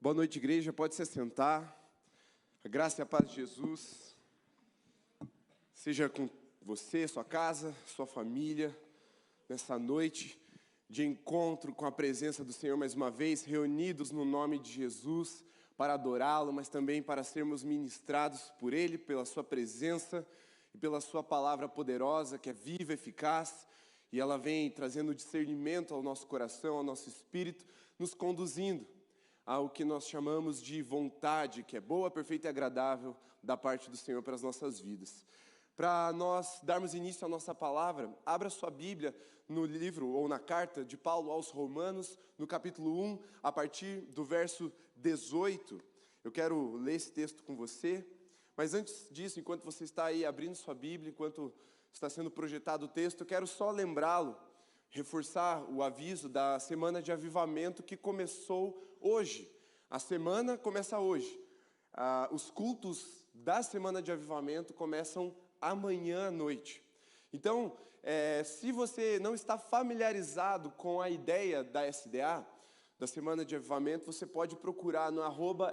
Boa noite, igreja. Pode se assentar. A graça e a paz de Jesus seja com você, sua casa, sua família, nessa noite de encontro com a presença do Senhor mais uma vez, reunidos no nome de Jesus para adorá-lo, mas também para sermos ministrados por Ele, pela sua presença e pela sua palavra poderosa, que é viva, eficaz, e ela vem trazendo discernimento ao nosso coração, ao nosso espírito, nos conduzindo ao que nós chamamos de vontade, que é boa, perfeita e agradável da parte do Senhor para as nossas vidas. Para nós darmos início à nossa palavra, abra sua Bíblia no livro ou na carta de Paulo aos Romanos, no capítulo 1, a partir do verso 18. Eu quero ler esse texto com você, mas antes disso, enquanto você está aí abrindo sua Bíblia, enquanto está sendo projetado o texto, eu quero só lembrá-lo, reforçar o aviso da semana de avivamento que começou hoje. A semana começa hoje. Os cultos da semana de avivamento começam amanhã à noite. Então, se você não está familiarizado com a ideia da SDA, da Semana de Avivamento, você pode procurar no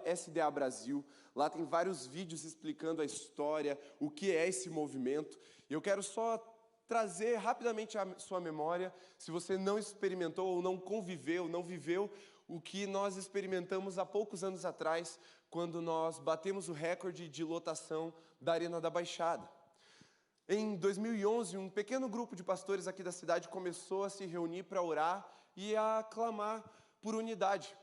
@SDA Brasil. Lá tem vários vídeos explicando a história, o que é esse movimento. E eu quero só trazer rapidamente à sua memória, se você não experimentou ou não conviveu, não viveu o que nós experimentamos há poucos anos atrás, quando nós batemos o recorde de lotação da Arena da Baixada. Em 2011, um pequeno grupo de pastores aqui da cidade começou a se reunir para orar e a clamar por unidade.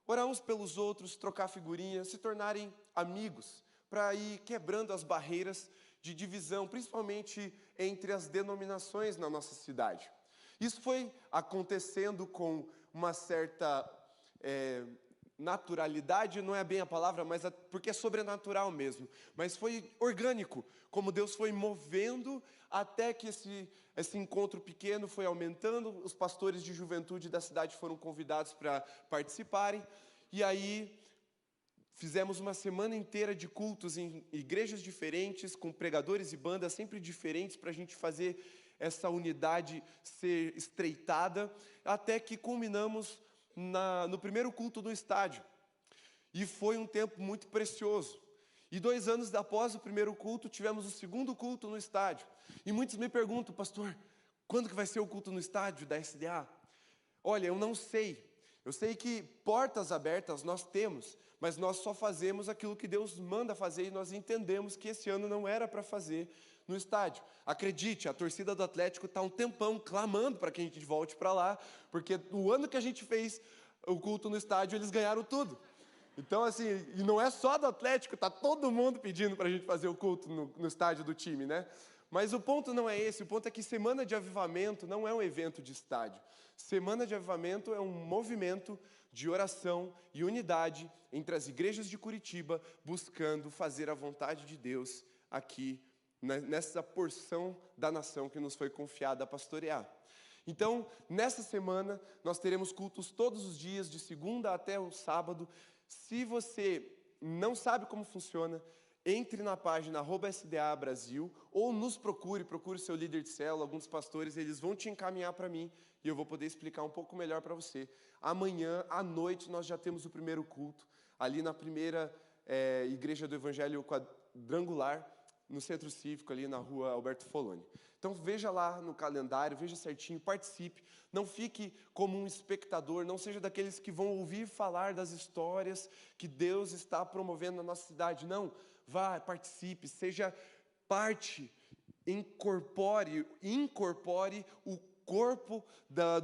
Orar uns pelos outros, trocar figurinhas, se tornarem amigos, para ir quebrando as barreiras de divisão, principalmente entre as denominações na nossa cidade. Isso foi acontecendo com uma certa naturalidade, não é bem a palavra, mas porque é sobrenatural mesmo. Mas foi orgânico, como Deus foi movendo até que esse encontro pequeno foi aumentando. Os pastores de juventude da cidade foram convidados para participarem. E aí fizemos uma semana inteira de cultos em igrejas diferentes, com pregadores e bandas sempre diferentes, para a gente fazer essa unidade ser estreitada, até que culminamos no primeiro culto no estádio. E foi um tempo muito precioso. E 2 anos após o primeiro culto, tivemos o segundo culto no estádio. E muitos me perguntam, pastor, quando que vai ser o culto no estádio da SDA? Olha, eu não sei. Eu sei que portas abertas nós temos, mas nós só fazemos aquilo que Deus manda fazer, e nós entendemos que esse ano não era para fazer no estádio. Acredite, a torcida do Atlético está um tempão clamando para que a gente volte para lá, porque no ano que a gente fez o culto no estádio, eles ganharam tudo. Então, assim, e não é só do Atlético, está todo mundo pedindo para a gente fazer o culto no estádio do time, né? Mas o ponto não é esse, o ponto é que Semana de Avivamento não é um evento de estádio. Semana de Avivamento é um movimento de oração e unidade entre as igrejas de Curitiba, buscando fazer a vontade de Deus aqui, nessa porção da nação que nos foi confiada a pastorear. Então, nessa semana, nós teremos cultos todos os dias, de segunda até o sábado. Se você não sabe como funciona, entre na página @SDA Brasil ou nos procure o seu líder de célula, alguns pastores, eles vão te encaminhar para mim e eu vou poder explicar um pouco melhor para você. Amanhã, à noite, nós já temos o primeiro culto, ali na primeira igreja do Evangelho Quadrangular, no Centro Cívico, ali na rua Alberto Foloni. Então veja lá no calendário, veja certinho, participe. Não fique como um espectador, não seja daqueles que vão ouvir falar das histórias que Deus está promovendo na nossa cidade. Não, vá, participe, seja parte, incorpore o corpo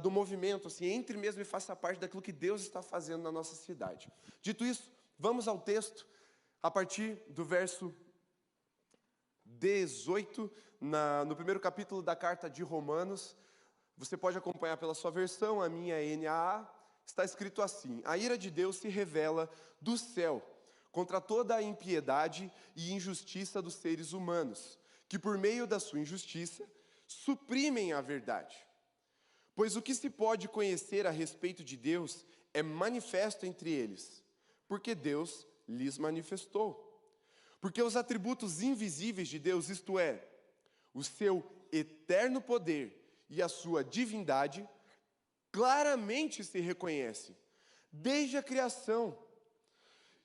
do movimento, assim, entre mesmo e faça parte daquilo que Deus está fazendo na nossa cidade. Dito isso, vamos ao texto, a partir do verso 18, no primeiro capítulo da carta de Romanos. Você pode acompanhar pela sua versão, a minha é NAA, está escrito assim: a ira de Deus se revela do céu contra toda a impiedade e injustiça dos seres humanos, que por meio da sua injustiça suprimem a verdade. Pois o que se pode conhecer a respeito de Deus é manifesto entre eles, porque Deus lhes manifestou. Porque os atributos invisíveis de Deus, isto é, o seu eterno poder e a sua divindade, claramente se reconhecem desde a criação,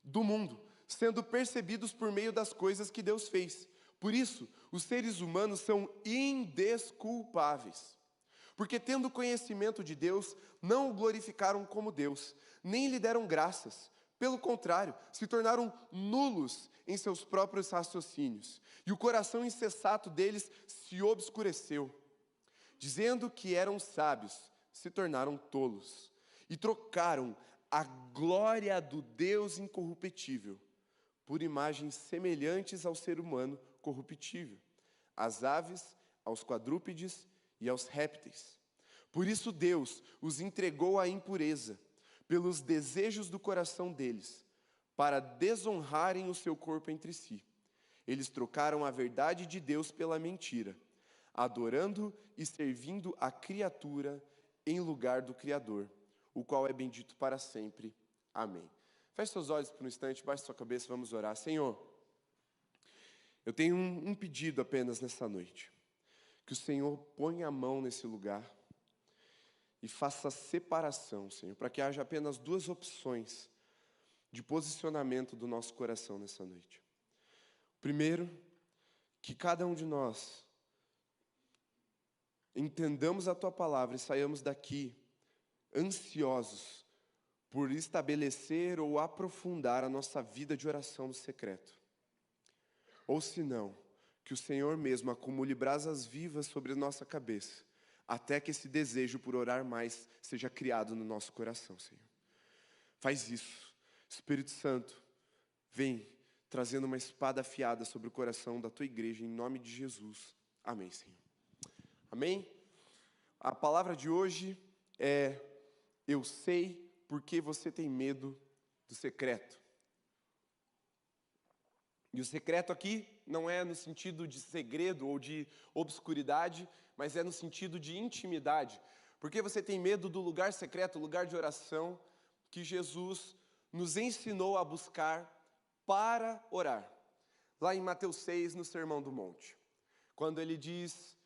do mundo, sendo percebidos por meio das coisas que Deus fez. Por isso, os seres humanos são indesculpáveis, porque tendo conhecimento de Deus, não o glorificaram como Deus, nem lhe deram graças. Pelo contrário, se tornaram nulos em seus próprios raciocínios, e o coração insensato deles se obscureceu. Dizendo que eram sábios, se tornaram tolos, e trocaram a glória do Deus incorruptível por imagens semelhantes ao ser humano corruptível, às aves, aos quadrúpedes e aos répteis. Por isso Deus os entregou à impureza, pelos desejos do coração deles, para desonrarem o seu corpo entre si. Eles trocaram a verdade de Deus pela mentira, adorando e servindo a criatura em lugar do Criador, o qual é bendito para sempre. Amém. Feche seus olhos por um instante, baixe sua cabeça, vamos orar. Senhor, eu tenho um pedido apenas nessa noite. Que o Senhor ponha a mão nesse lugar e faça separação, Senhor, para que haja apenas duas opções de posicionamento do nosso coração nessa noite. Primeiro, que cada um de nós entendamos a Tua palavra e saiamos daqui ansiosos por estabelecer ou aprofundar a nossa vida de oração no secreto. Ou se não, que o Senhor mesmo acumule brasas vivas sobre a nossa cabeça, até que esse desejo por orar mais seja criado no nosso coração, Senhor. Faz isso. Espírito Santo, vem trazendo uma espada afiada sobre o coração da Tua igreja, em nome de Jesus. Amém, Senhor. Amém? A palavra de hoje é: eu sei porque você tem medo do secreto. E o secreto aqui não é no sentido de segredo ou de obscuridade, mas é no sentido de intimidade. Porque você tem medo do lugar secreto, lugar de oração, que Jesus nos ensinou a buscar para orar. Lá em Mateus 6, no Sermão do Monte. Quando ele diz: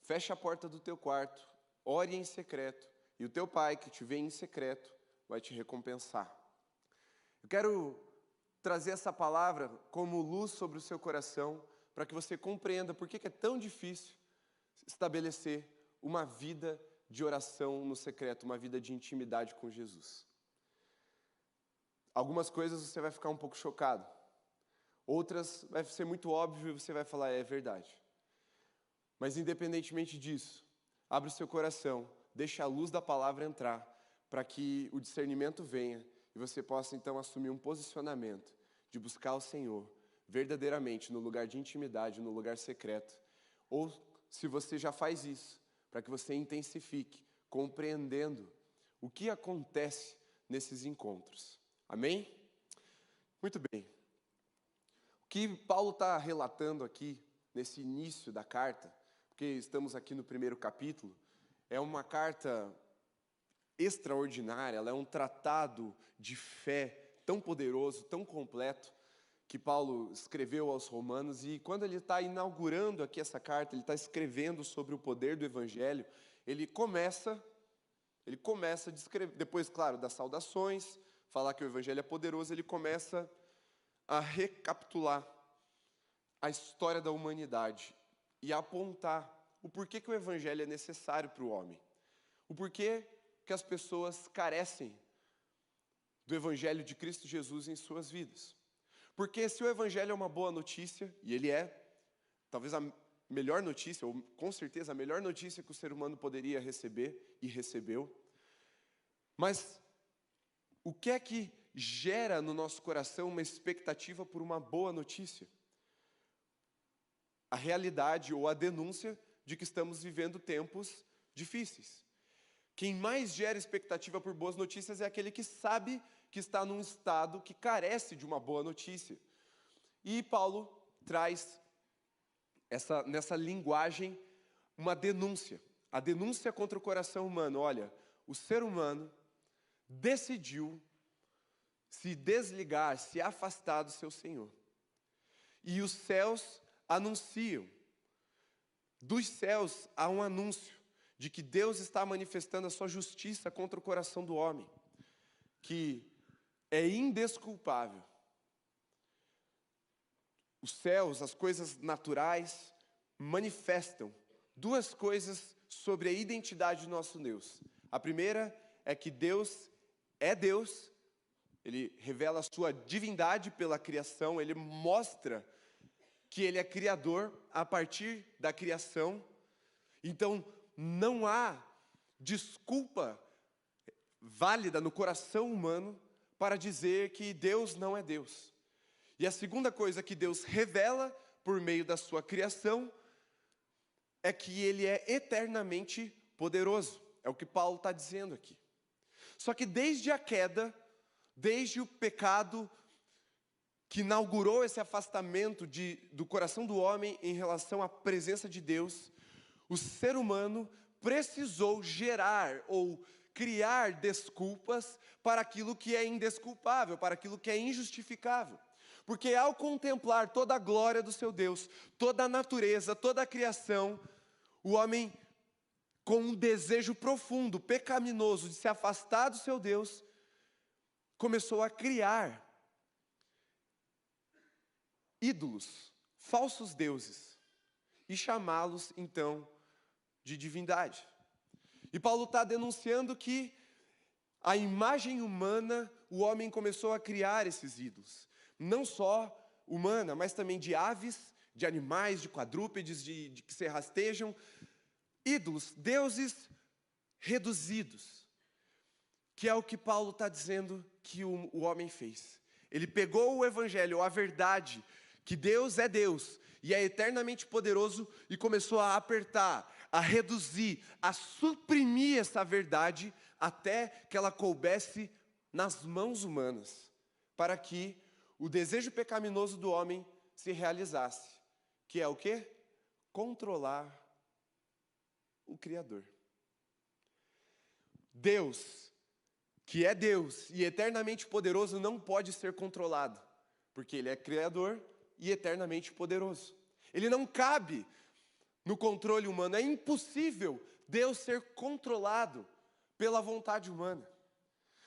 fecha a porta do teu quarto, ore em secreto, e o teu pai que te vê em secreto vai te recompensar. Eu quero trazer essa palavra como luz sobre o seu coração, para que você compreenda por que é tão difícil estabelecer uma vida de oração no secreto, uma vida de intimidade com Jesus. Algumas coisas você vai ficar um pouco chocado, outras vai ser muito óbvio e você vai falar: é verdade. Mas independentemente disso, abre o seu coração, deixa a luz da palavra entrar, para que o discernimento venha e você possa então assumir um posicionamento de buscar o Senhor verdadeiramente no lugar de intimidade, no lugar secreto. Ou, se você já faz isso, para que você intensifique, compreendendo o que acontece nesses encontros. Amém? Muito bem. O que Paulo está relatando aqui, nesse início da carta, porque estamos aqui no primeiro capítulo, é uma carta extraordinária, ela é um tratado de fé tão poderoso, tão completo, que Paulo escreveu aos Romanos. E quando ele está inaugurando aqui essa carta, ele está escrevendo sobre o poder do Evangelho, ele começa a descrever, depois, claro, das saudações, falar que o Evangelho é poderoso, ele começa a recapitular a história da humanidade e a apontar o porquê que o Evangelho é necessário para o homem, o porquê que as pessoas carecem do Evangelho de Cristo Jesus em suas vidas. Porque se o Evangelho é uma boa notícia, e ele é, talvez a melhor notícia, ou com certeza a melhor notícia que o ser humano poderia receber, e recebeu, mas o que é que gera no nosso coração uma expectativa por uma boa notícia? A realidade ou a denúncia de que estamos vivendo tempos difíceis. Quem mais gera expectativa por boas notícias é aquele que sabe que está num estado que carece de uma boa notícia. E Paulo traz nessa linguagem uma denúncia. A denúncia contra o coração humano. Olha, o ser humano decidiu se desligar, se afastar do seu Senhor. E os céus anunciam. Dos céus há um anúncio de que Deus está manifestando a sua justiça contra o coração do homem, que é indesculpável. Os céus, as coisas naturais, manifestam duas coisas sobre a identidade do nosso Deus. A primeira é que Deus é Deus, Ele revela a sua divindade pela criação, Ele mostra que Ele é criador a partir da criação. Então, não há desculpa válida no coração humano para dizer que Deus não é Deus. E a segunda coisa que Deus revela por meio da sua criação é que Ele é eternamente poderoso. É o que Paulo está dizendo aqui. Só que desde a queda, desde o pecado que inaugurou esse afastamento do coração do homem em relação à presença de Deus, o ser humano precisou gerar ou criar desculpas para aquilo que é indesculpável, para aquilo que é injustificável. Porque ao contemplar toda a glória do seu Deus, toda a natureza, toda a criação, o homem, com um desejo profundo, pecaminoso de se afastar do seu Deus, começou a criar ídolos, falsos deuses, e chamá-los, então, de divindade. E Paulo está denunciando que a imagem humana, o homem começou a criar esses ídolos. Não só humana, mas também de aves, de animais, de quadrúpedes, de que se rastejam. Ídolos, deuses reduzidos. Que é o que Paulo está dizendo que o homem fez. Ele pegou o evangelho, a verdade, que Deus é Deus e é eternamente poderoso, e começou a apertar, a reduzir, a suprimir essa verdade até que ela coubesse nas mãos humanas, para que o desejo pecaminoso do homem se realizasse, que é o quê? Controlar o Criador. Deus, que é Deus e eternamente poderoso, não pode ser controlado, porque Ele é Criador e eternamente poderoso. Ele não cabe no controle humano. É impossível Deus ser controlado pela vontade humana.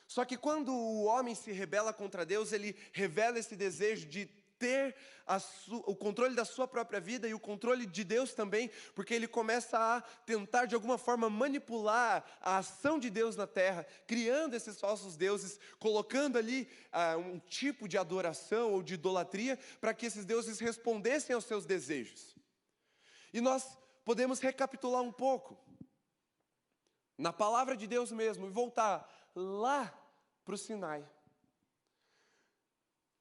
Só que quando o homem se rebela contra Deus, ele revela esse desejo de ter o controle da sua própria vida e o controle de Deus também, porque ele começa a tentar de alguma forma manipular a ação de Deus na terra, criando esses falsos deuses, colocando ali um tipo de adoração ou de idolatria, para que esses deuses respondessem aos seus desejos. E nós podemos recapitular um pouco, na palavra de Deus mesmo, e voltar lá para o Sinai.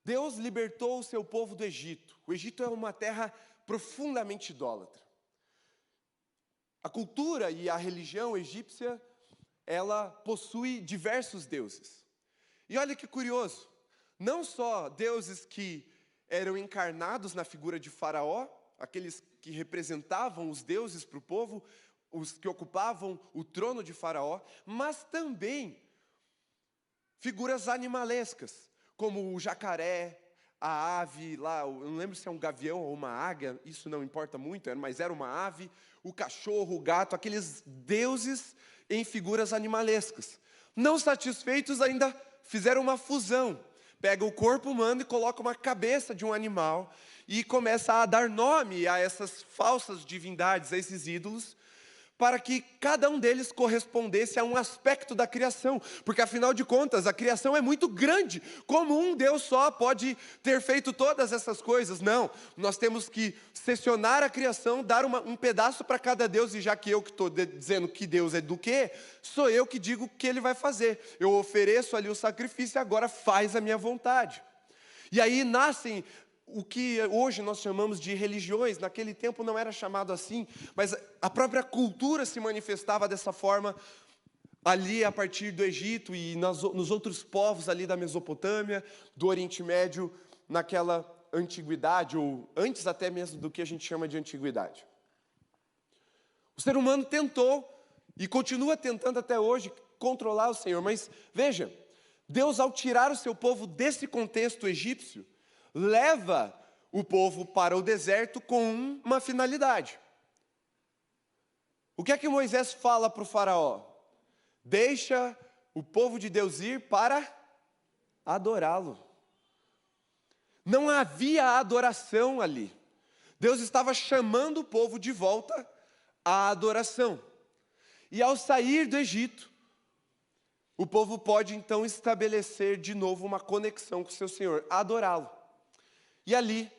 Deus libertou o seu povo do Egito. O Egito é uma terra profundamente idólatra. A cultura e a religião egípcia, ela possui diversos deuses. E olha que curioso, não só deuses que eram encarnados na figura de Faraó, aqueles que representavam os deuses para o povo, os que ocupavam o trono de Faraó, mas também figuras animalescas, como o jacaré, a ave lá, eu não lembro se é um gavião ou uma águia, isso não importa muito, mas era uma ave, o cachorro, o gato, aqueles deuses em figuras animalescas. Não satisfeitos, ainda fizeram uma fusão. Pega o corpo humano e coloca uma cabeça de um animal e começa a dar nome a essas falsas divindades, a esses ídolos, para que cada um deles correspondesse a um aspecto da criação, porque afinal de contas a criação é muito grande, como um Deus só pode ter feito todas essas coisas? Não, nós temos que seccionar a criação, dar um pedaço para cada Deus, e já que eu que estou dizendo que Deus é do quê, sou eu que digo o que Ele vai fazer, eu ofereço ali o sacrifício e agora faz a minha vontade. E aí nascem o que hoje nós chamamos de religiões. Naquele tempo não era chamado assim, mas a própria cultura se manifestava dessa forma ali a partir do Egito e nos outros povos ali da Mesopotâmia, do Oriente Médio, naquela antiguidade, ou antes até mesmo do que a gente chama de antiguidade. O ser humano tentou e continua tentando até hoje controlar o Senhor, mas veja, Deus, ao tirar o seu povo desse contexto egípcio, leva o povo para o deserto com uma finalidade. O que é que Moisés fala para o faraó? Deixa o povo de Deus ir para adorá-lo. Não havia adoração ali. Deus estava chamando o povo de volta à adoração. E ao sair do Egito, o povo pode então estabelecer de novo uma conexão com o seu Senhor, adorá-lo. E ali,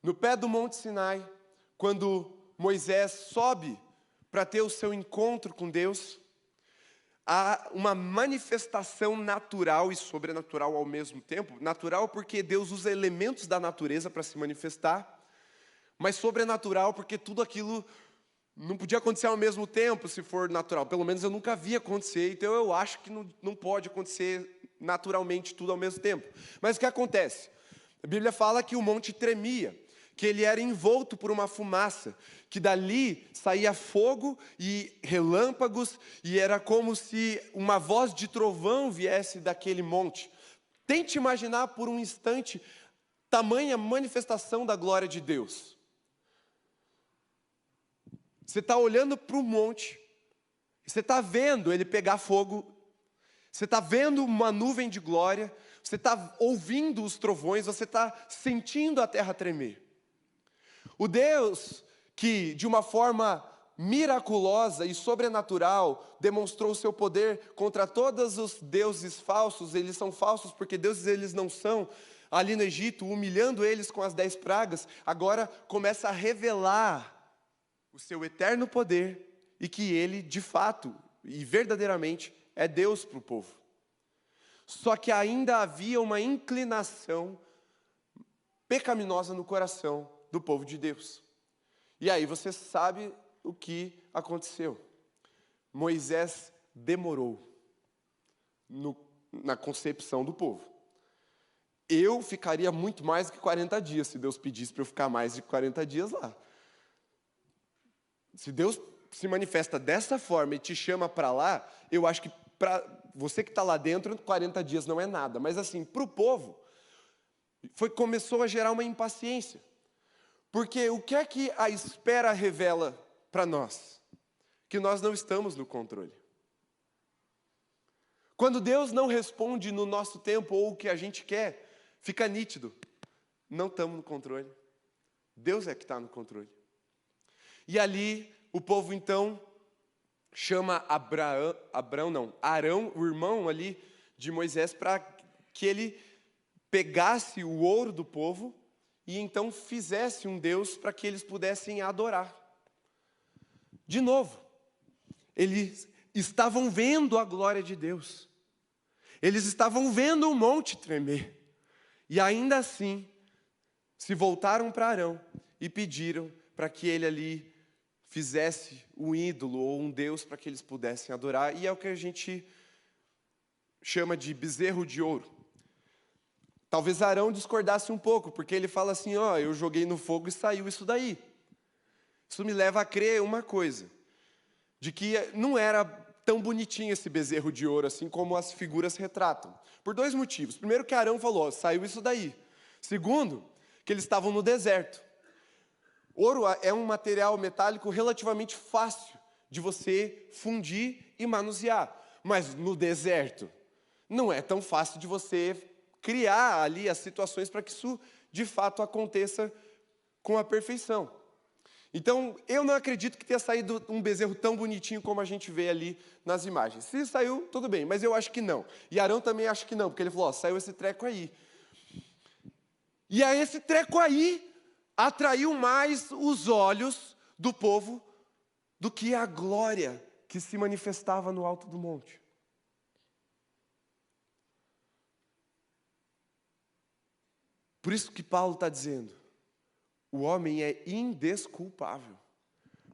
no pé do Monte Sinai, quando Moisés sobe para ter o seu encontro com Deus, há uma manifestação natural e sobrenatural ao mesmo tempo. Natural porque Deus usa elementos da natureza para se manifestar, mas sobrenatural porque tudo aquilo não podia acontecer ao mesmo tempo se for natural. Pelo menos eu nunca vi acontecer, então eu acho que não pode acontecer naturalmente tudo ao mesmo tempo. Mas o que acontece? A Bíblia fala que o monte tremia, que ele era envolto por uma fumaça, que dali saía fogo e relâmpagos, e era como se uma voz de trovão viesse daquele monte. Tente imaginar por um instante tamanha manifestação da glória de Deus. Você está olhando para o monte, você está vendo ele pegar fogo, você está vendo uma nuvem de glória, você está ouvindo os trovões, você está sentindo a terra tremer. O Deus que, de uma forma miraculosa e sobrenatural, demonstrou o seu poder contra todos os deuses falsos. Eles são falsos porque deuses eles não são. Ali no Egito, humilhando eles com as 10 pragas, agora começa a revelar o seu eterno poder e que ele, de fato e verdadeiramente, é Deus para o povo. Só que ainda havia uma inclinação pecaminosa no coração do povo de Deus. E aí você sabe o que aconteceu. Moisés demorou na concepção do povo. Eu ficaria muito mais do que 40 dias, se Deus pedisse para eu ficar mais de 40 dias lá. Se Deus se manifesta dessa forma e te chama para lá, eu acho que para você que está lá dentro, 40 dias não é nada. Mas assim, para o povo, começou a gerar uma impaciência. Porque o que é que a espera revela para nós? Que nós não estamos no controle. Quando Deus não responde no nosso tempo ou o que a gente quer, fica nítido. Não estamos no controle. Deus é que está no controle. E ali o povo então chama Arão, o irmão ali de Moisés, para que ele pegasse o ouro do povo e então fizesse um Deus para que eles pudessem adorar. De novo, eles estavam vendo a glória de Deus. Eles estavam vendo o monte tremer. E ainda assim, se voltaram para Arão e pediram para que ele ali fizesse um ídolo ou um Deus para que eles pudessem adorar. E é o que a gente chama de bezerro de ouro. Talvez Arão discordasse um pouco, porque ele fala assim, eu joguei no fogo e saiu isso daí. Isso me leva a crer uma coisa, de que não era tão bonitinho esse bezerro de ouro, assim como as figuras retratam. Por 2 motivos. Primeiro que Arão falou, saiu isso daí. Segundo, que eles estavam no deserto. Ouro é um material metálico relativamente fácil de você fundir e manusear. Mas no deserto, não é tão fácil de você criar ali as situações para que isso, de fato, aconteça com a perfeição. Então, eu não acredito que tenha saído um bezerro tão bonitinho como a gente vê ali nas imagens. Se saiu, tudo bem, mas eu acho que não. E Arão também acha que não, porque ele falou, saiu esse treco aí. E aí esse treco aí atraiu mais os olhos do povo do que a glória que se manifestava no alto do monte. Por isso que Paulo está dizendo, o homem é indesculpável,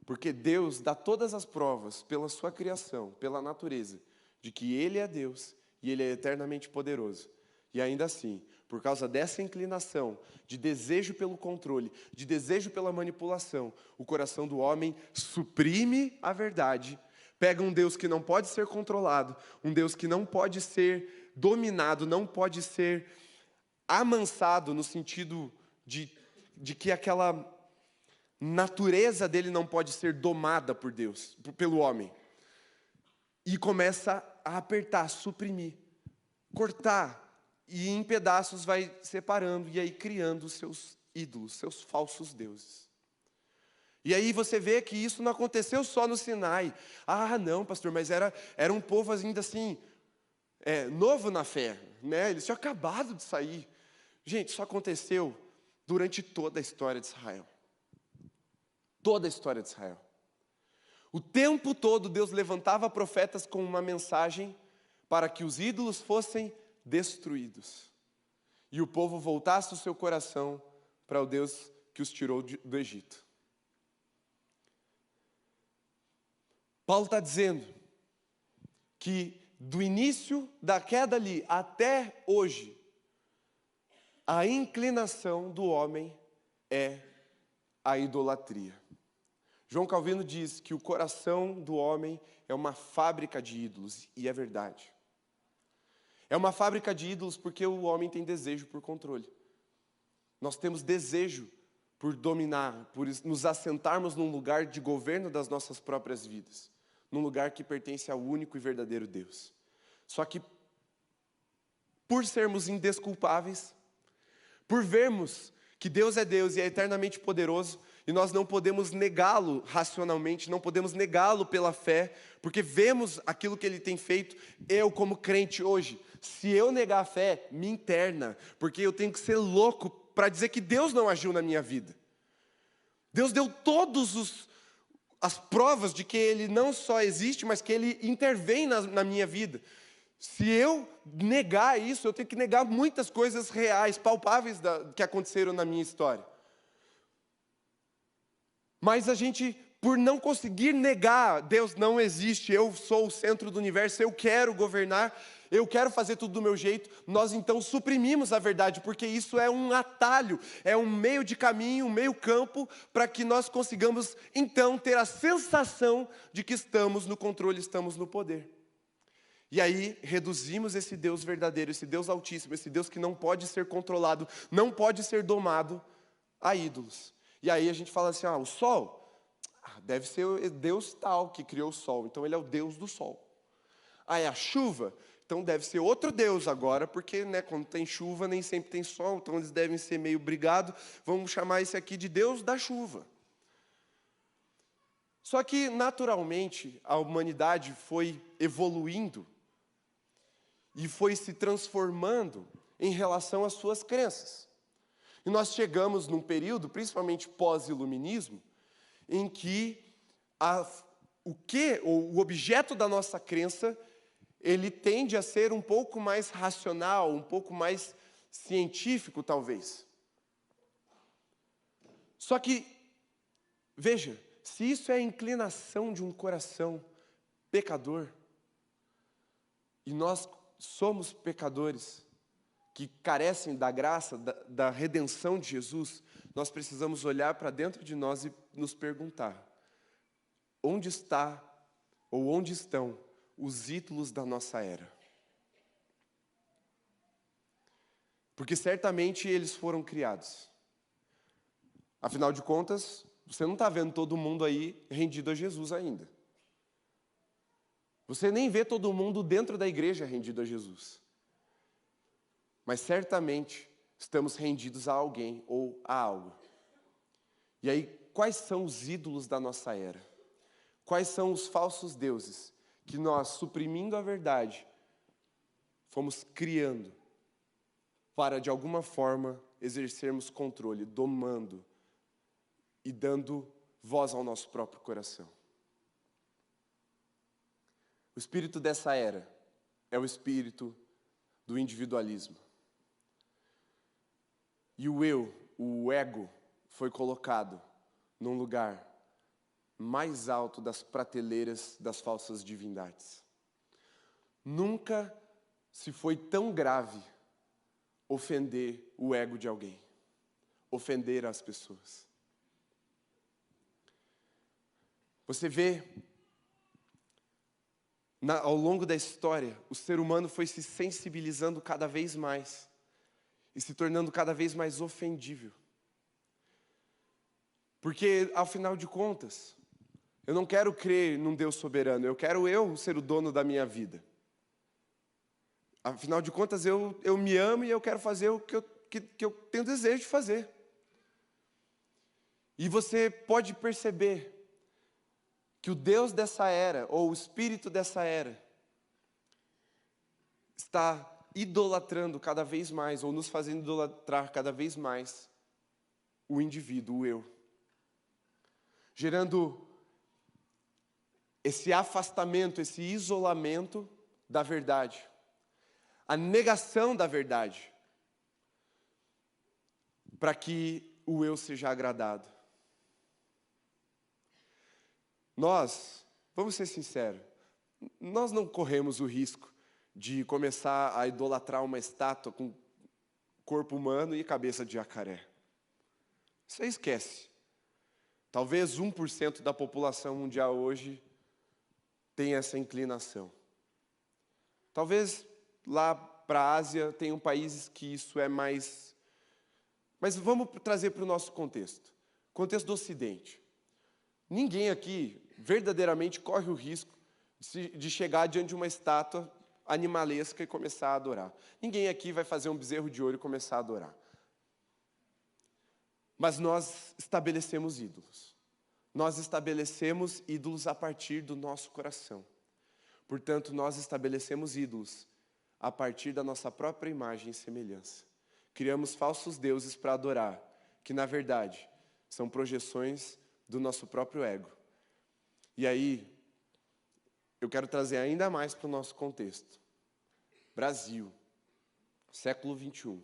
porque Deus dá todas as provas pela sua criação, pela natureza, de que Ele é Deus e Ele é eternamente poderoso. E ainda assim, por causa dessa inclinação, de desejo pelo controle, de desejo pela manipulação, o coração do homem suprime a verdade, pega um Deus que não pode ser controlado, um Deus que não pode ser dominado, não pode ser amansado no sentido de que aquela natureza dele não pode ser domada por Deus, pelo homem. E começa a apertar, a suprimir cortar e em pedaços vai separando e aí criando os seus ídolos, seus falsos deuses. E aí você vê que isso não aconteceu só no Sinai. Ah, não, pastor, mas era um povo ainda assim, novo na fé, né? Eles tinham acabado de sair. Gente, isso aconteceu durante toda a história de Israel. Toda a história de Israel. O tempo todo Deus levantava profetas com uma mensagem para que os ídolos fossem destruídos. E o povo voltasse o seu coração para o Deus que os tirou do Egito. Paulo está dizendo que do início da queda ali até hoje, a inclinação do homem é a idolatria. João Calvino diz que o coração do homem é uma fábrica de ídolos, e é verdade. É uma fábrica de ídolos porque o homem tem desejo por controle. Nós temos desejo por dominar, por nos assentarmos num lugar de governo das nossas próprias vidas, num lugar que pertence ao único e verdadeiro Deus. Só que, por sermos indesculpáveis, por vermos que Deus é Deus e é eternamente poderoso, e nós não podemos negá-lo racionalmente, não podemos negá-lo pela fé, porque vemos aquilo que Ele tem feito. Eu, como crente hoje, se eu negar a fé, me interna, porque eu tenho que ser louco para dizer que Deus não agiu na minha vida. Deus deu todas as provas de que Ele não só existe, mas que Ele intervém na minha vida. Se eu negar isso, eu tenho que negar muitas coisas reais, palpáveis que aconteceram na minha história. Mas a gente, por não conseguir negar, Deus não existe, eu sou o centro do universo, eu quero governar, eu quero fazer tudo do meu jeito, nós então suprimimos a verdade, porque isso é um atalho, é um meio de caminho, um meio campo, para que nós consigamos então ter a sensação de que estamos no controle, estamos no poder. E aí reduzimos esse Deus verdadeiro, esse Deus altíssimo, esse Deus que não pode ser controlado, não pode ser domado, a ídolos. E aí a gente fala assim, o sol, deve ser Deus tal que criou o sol, então ele é o Deus do sol. É a chuva, então deve ser outro Deus agora, porque quando tem chuva nem sempre tem sol, então eles devem ser meio brigados, vamos chamar esse aqui de Deus da chuva. Só que naturalmente a humanidade foi evoluindo e foi se transformando em relação às suas crenças. E nós chegamos num período, principalmente pós-iluminismo, em que o objeto da nossa crença, ele tende a ser um pouco mais racional, um pouco mais científico, talvez. Só que, veja, se isso é a inclinação de um coração pecador, e nós somos pecadores, que carecem da graça, da redenção de Jesus, nós precisamos olhar para dentro de nós e nos perguntar, onde está, ou onde estão, os ídolos da nossa era? Porque certamente eles foram criados. Afinal de contas, você não está vendo todo mundo aí rendido a Jesus ainda. Você nem vê todo mundo dentro da igreja rendido a Jesus. Mas certamente estamos rendidos a alguém ou a algo. E aí, quais são os ídolos da nossa era? Quais são os falsos deuses que nós, suprimindo a verdade, fomos criando para, de alguma forma, exercermos controle, domando e dando voz ao nosso próprio coração? O espírito dessa era é o espírito do individualismo. E o ego, foi colocado num lugar mais alto das prateleiras das falsas divindades. Nunca se foi tão grave ofender o ego de alguém, ofender as pessoas. Você vê, ao longo da história, o ser humano foi se sensibilizando cada vez mais e se tornando cada vez mais ofendível. Porque, ao final de contas, eu não quero crer num Deus soberano, eu quero ser o dono da minha vida. Afinal de contas, eu me amo e eu quero fazer o que eu tenho desejo de fazer. E você pode perceber que o Deus dessa era, ou o espírito dessa era, está idolatrando cada vez mais, ou nos fazendo idolatrar cada vez mais o indivíduo, o eu. Gerando esse afastamento, esse isolamento da verdade. A negação da verdade. Para que o eu seja agradado. Nós, vamos ser sinceros, nós não corremos o risco de começar a idolatrar uma estátua com corpo humano e cabeça de jacaré. Isso aí esquece. Talvez 1% da população mundial hoje tenha essa inclinação. Talvez lá para a Ásia tenham países que isso é mais... Mas vamos trazer para o nosso contexto. Contexto do Ocidente. Ninguém aqui verdadeiramente corre o risco de chegar diante de uma estátua animalesca e começar a adorar. Ninguém aqui vai fazer um bezerro de ouro e começar a adorar. Mas nós estabelecemos ídolos. Nós estabelecemos ídolos a partir do nosso coração. Portanto, nós estabelecemos ídolos a partir da nossa própria imagem e semelhança. Criamos falsos deuses para adorar, que na verdade são projeções do nosso próprio ego. E aí, eu quero trazer ainda mais para o nosso contexto. Brasil, século XXI,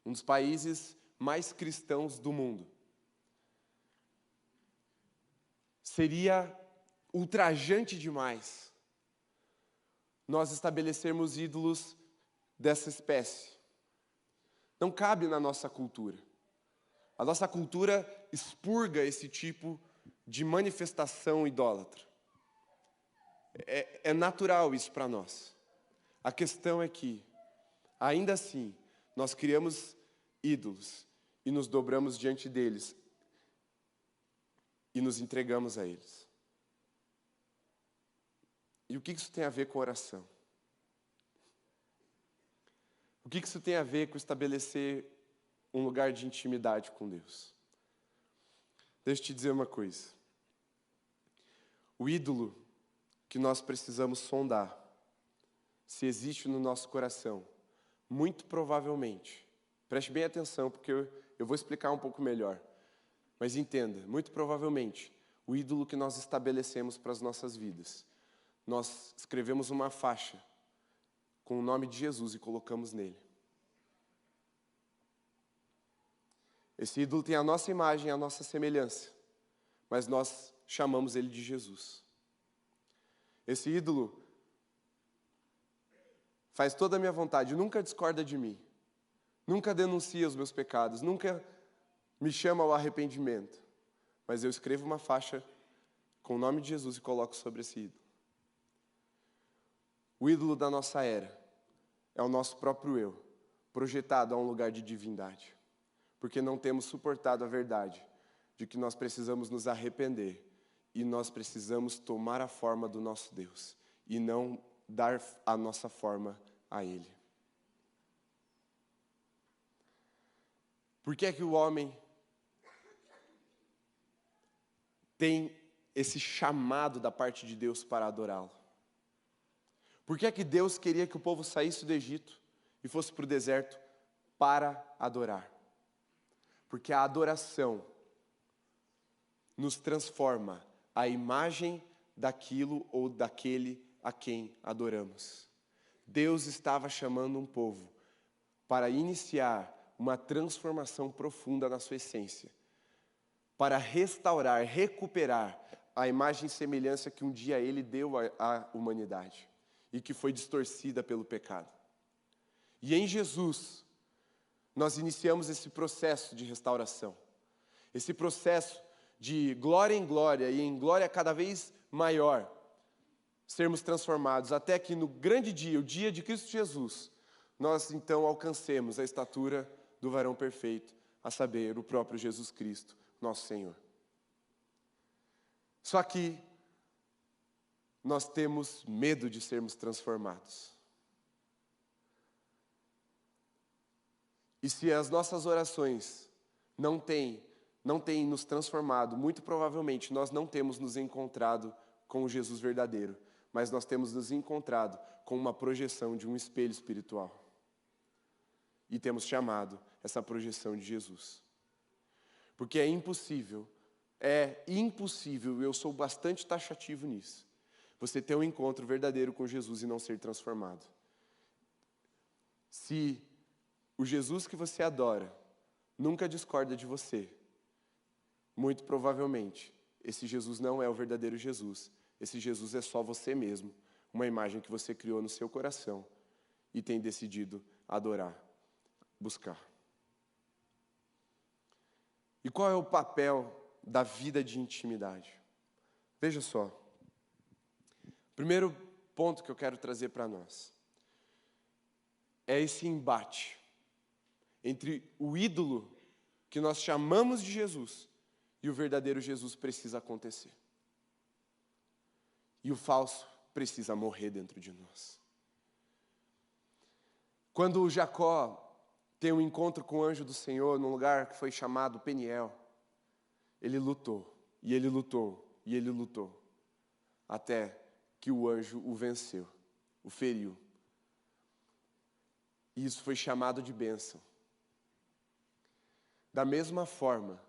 um dos países mais cristãos do mundo. Seria ultrajante demais nós estabelecermos ídolos dessa espécie. Não cabe na nossa cultura. A nossa cultura expurga esse tipo de manifestação idólatra. É natural isso para nós. A questão é que, ainda assim, nós criamos ídolos e nos dobramos diante deles e nos entregamos a eles. E o que isso tem a ver com oração? O que isso tem a ver com estabelecer um lugar de intimidade com Deus? Deixa eu te dizer uma coisa. O ídolo que nós precisamos sondar, se existe no nosso coração, muito provavelmente, preste bem atenção, porque eu vou explicar um pouco melhor, mas entenda, muito provavelmente, o ídolo que nós estabelecemos para as nossas vidas, nós escrevemos uma faixa com o nome de Jesus e colocamos nele. Esse ídolo tem a nossa imagem, a nossa semelhança, mas nós chamamos ele de Jesus. Esse ídolo faz toda a minha vontade, nunca discorda de mim, nunca denuncia os meus pecados, nunca me chama ao arrependimento, mas eu escrevo uma faixa com o nome de Jesus e coloco sobre esse ídolo. O ídolo da nossa era é o nosso próprio eu, projetado a um lugar de divindade, porque não temos suportado a verdade de que nós precisamos nos arrepender e nós precisamos tomar a forma do nosso Deus e não dar a nossa forma a Ele. Por que é que o homem tem esse chamado da parte de Deus para adorá-lo? Por que é que Deus queria que o povo saísse do Egito e fosse para o deserto para adorar? Porque a adoração nos transforma à imagem daquilo ou daquele a quem adoramos. Deus estava chamando um povo para iniciar uma transformação profunda na sua essência, para restaurar, recuperar a imagem e semelhança que um dia Ele deu à humanidade e que foi distorcida pelo pecado. E em Jesus, nós iniciamos esse processo de restauração, esse processo de glória em glória e em glória cada vez maior, sermos transformados, até que no grande dia, o dia de Cristo Jesus, nós então alcancemos a estatura do varão perfeito, a saber, o próprio Jesus Cristo, nosso Senhor. Só que nós temos medo de sermos transformados. se as nossas orações não têm nos transformado, muito provavelmente nós não temos nos encontrado com o Jesus verdadeiro, mas nós temos nos encontrado com uma projeção de um espelho espiritual. E temos chamado essa projeção de Jesus. Porque é impossível, eu sou bastante taxativo nisso, você ter um encontro verdadeiro com Jesus e não ser transformado. Se o Jesus que você adora nunca discorda de você, muito provavelmente, esse Jesus não é o verdadeiro Jesus. Esse Jesus é só você mesmo, uma imagem que você criou no seu coração e tem decidido adorar, buscar. E qual é o papel da vida de intimidade? Veja só. Primeiro ponto que eu quero trazer para nós é esse embate entre o ídolo que nós chamamos de Jesus e o verdadeiro Jesus precisa acontecer. E o falso precisa morrer dentro de nós. Quando Jacó tem um encontro com o anjo do Senhor num lugar que foi chamado Peniel, ele lutou, e ele lutou, e ele lutou, até que o anjo o venceu, o feriu. E isso foi chamado de bênção. Da mesma forma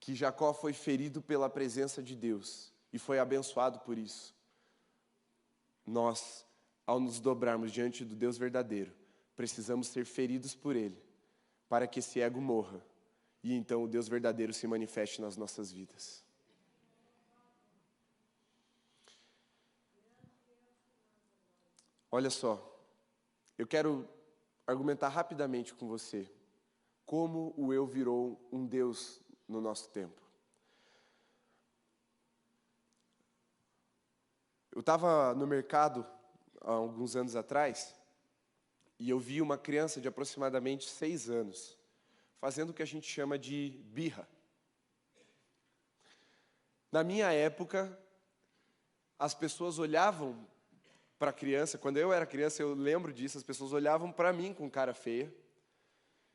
que Jacó foi ferido pela presença de Deus e foi abençoado por isso, nós, ao nos dobrarmos diante do Deus verdadeiro, precisamos ser feridos por Ele, para que esse ego morra, e então o Deus verdadeiro se manifeste nas nossas vidas. Olha só, eu quero argumentar rapidamente com você como o eu virou um Deus no nosso tempo. Eu estava no mercado há alguns anos atrás e eu vi uma criança de aproximadamente 6 anos fazendo o que a gente chama de birra. Na minha época, as pessoas olhavam para a criança, quando eu era criança eu lembro disso, as pessoas olhavam para mim com cara feia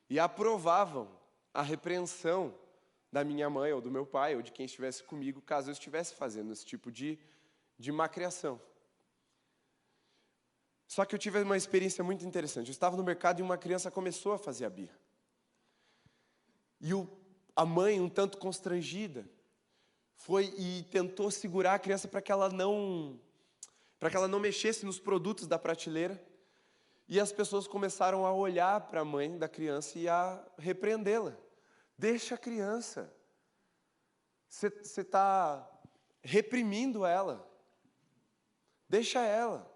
e aprovavam a repreensão da minha mãe ou do meu pai ou de quem estivesse comigo, caso eu estivesse fazendo esse tipo de macriação. Só que eu tive uma experiência muito interessante. Eu estava no mercado e uma criança começou a fazer a birra. E a mãe, um tanto constrangida, foi e tentou segurar a criança para que ela não mexesse nos produtos da prateleira. E as pessoas começaram a olhar para a mãe da criança e a repreendê-la. Deixa a criança. Você está reprimindo ela. Deixa ela.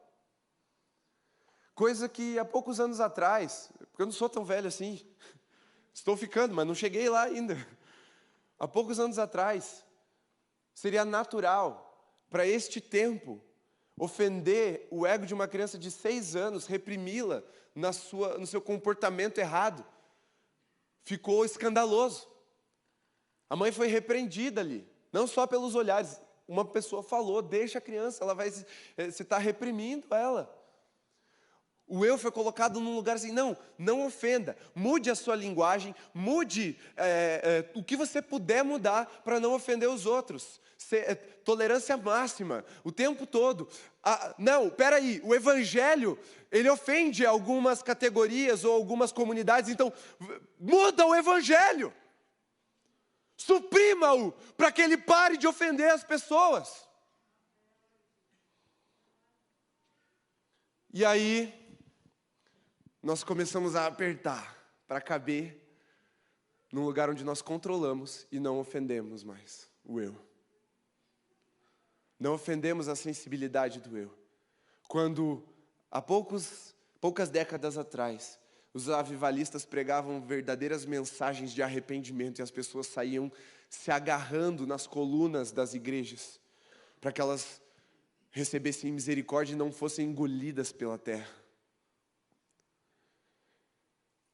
Coisa que há poucos anos atrás, porque eu não sou tão velho assim, estou ficando, mas não cheguei lá ainda. Há poucos anos atrás, seria natural para este tempo ofender o ego de uma criança de 6 anos, reprimi-la no seu comportamento errado. Ficou escandaloso. A mãe foi repreendida ali, não só pelos olhares. Uma pessoa falou, deixa a criança, você está reprimindo ela. O eu foi colocado num lugar assim, não ofenda, mude a sua linguagem, mude o que você puder mudar para não ofender os outros. Tolerância máxima, o tempo todo. Não, peraí, o evangelho, ele ofende algumas categorias ou algumas comunidades, então muda o evangelho. Suprima-o para que ele pare de ofender as pessoas. E aí, nós começamos a apertar para caber num lugar onde nós controlamos e não ofendemos mais o eu. Não ofendemos a sensibilidade do eu. Quando, há poucas décadas atrás, os avivalistas pregavam verdadeiras mensagens de arrependimento e as pessoas saíam se agarrando nas colunas das igrejas para que elas recebessem misericórdia e não fossem engolidas pela terra.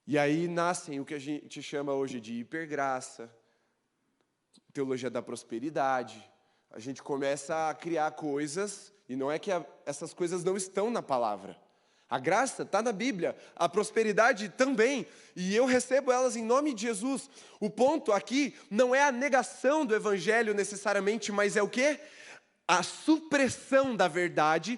E aí nascem o que a gente chama hoje de hipergraça, teologia da prosperidade. A gente começa a criar coisas, e não é que essas coisas não estão na palavra. A graça está na Bíblia, a prosperidade também, e eu recebo elas em nome de Jesus. O ponto aqui não é a negação do Evangelho necessariamente, mas é o quê? A supressão da verdade,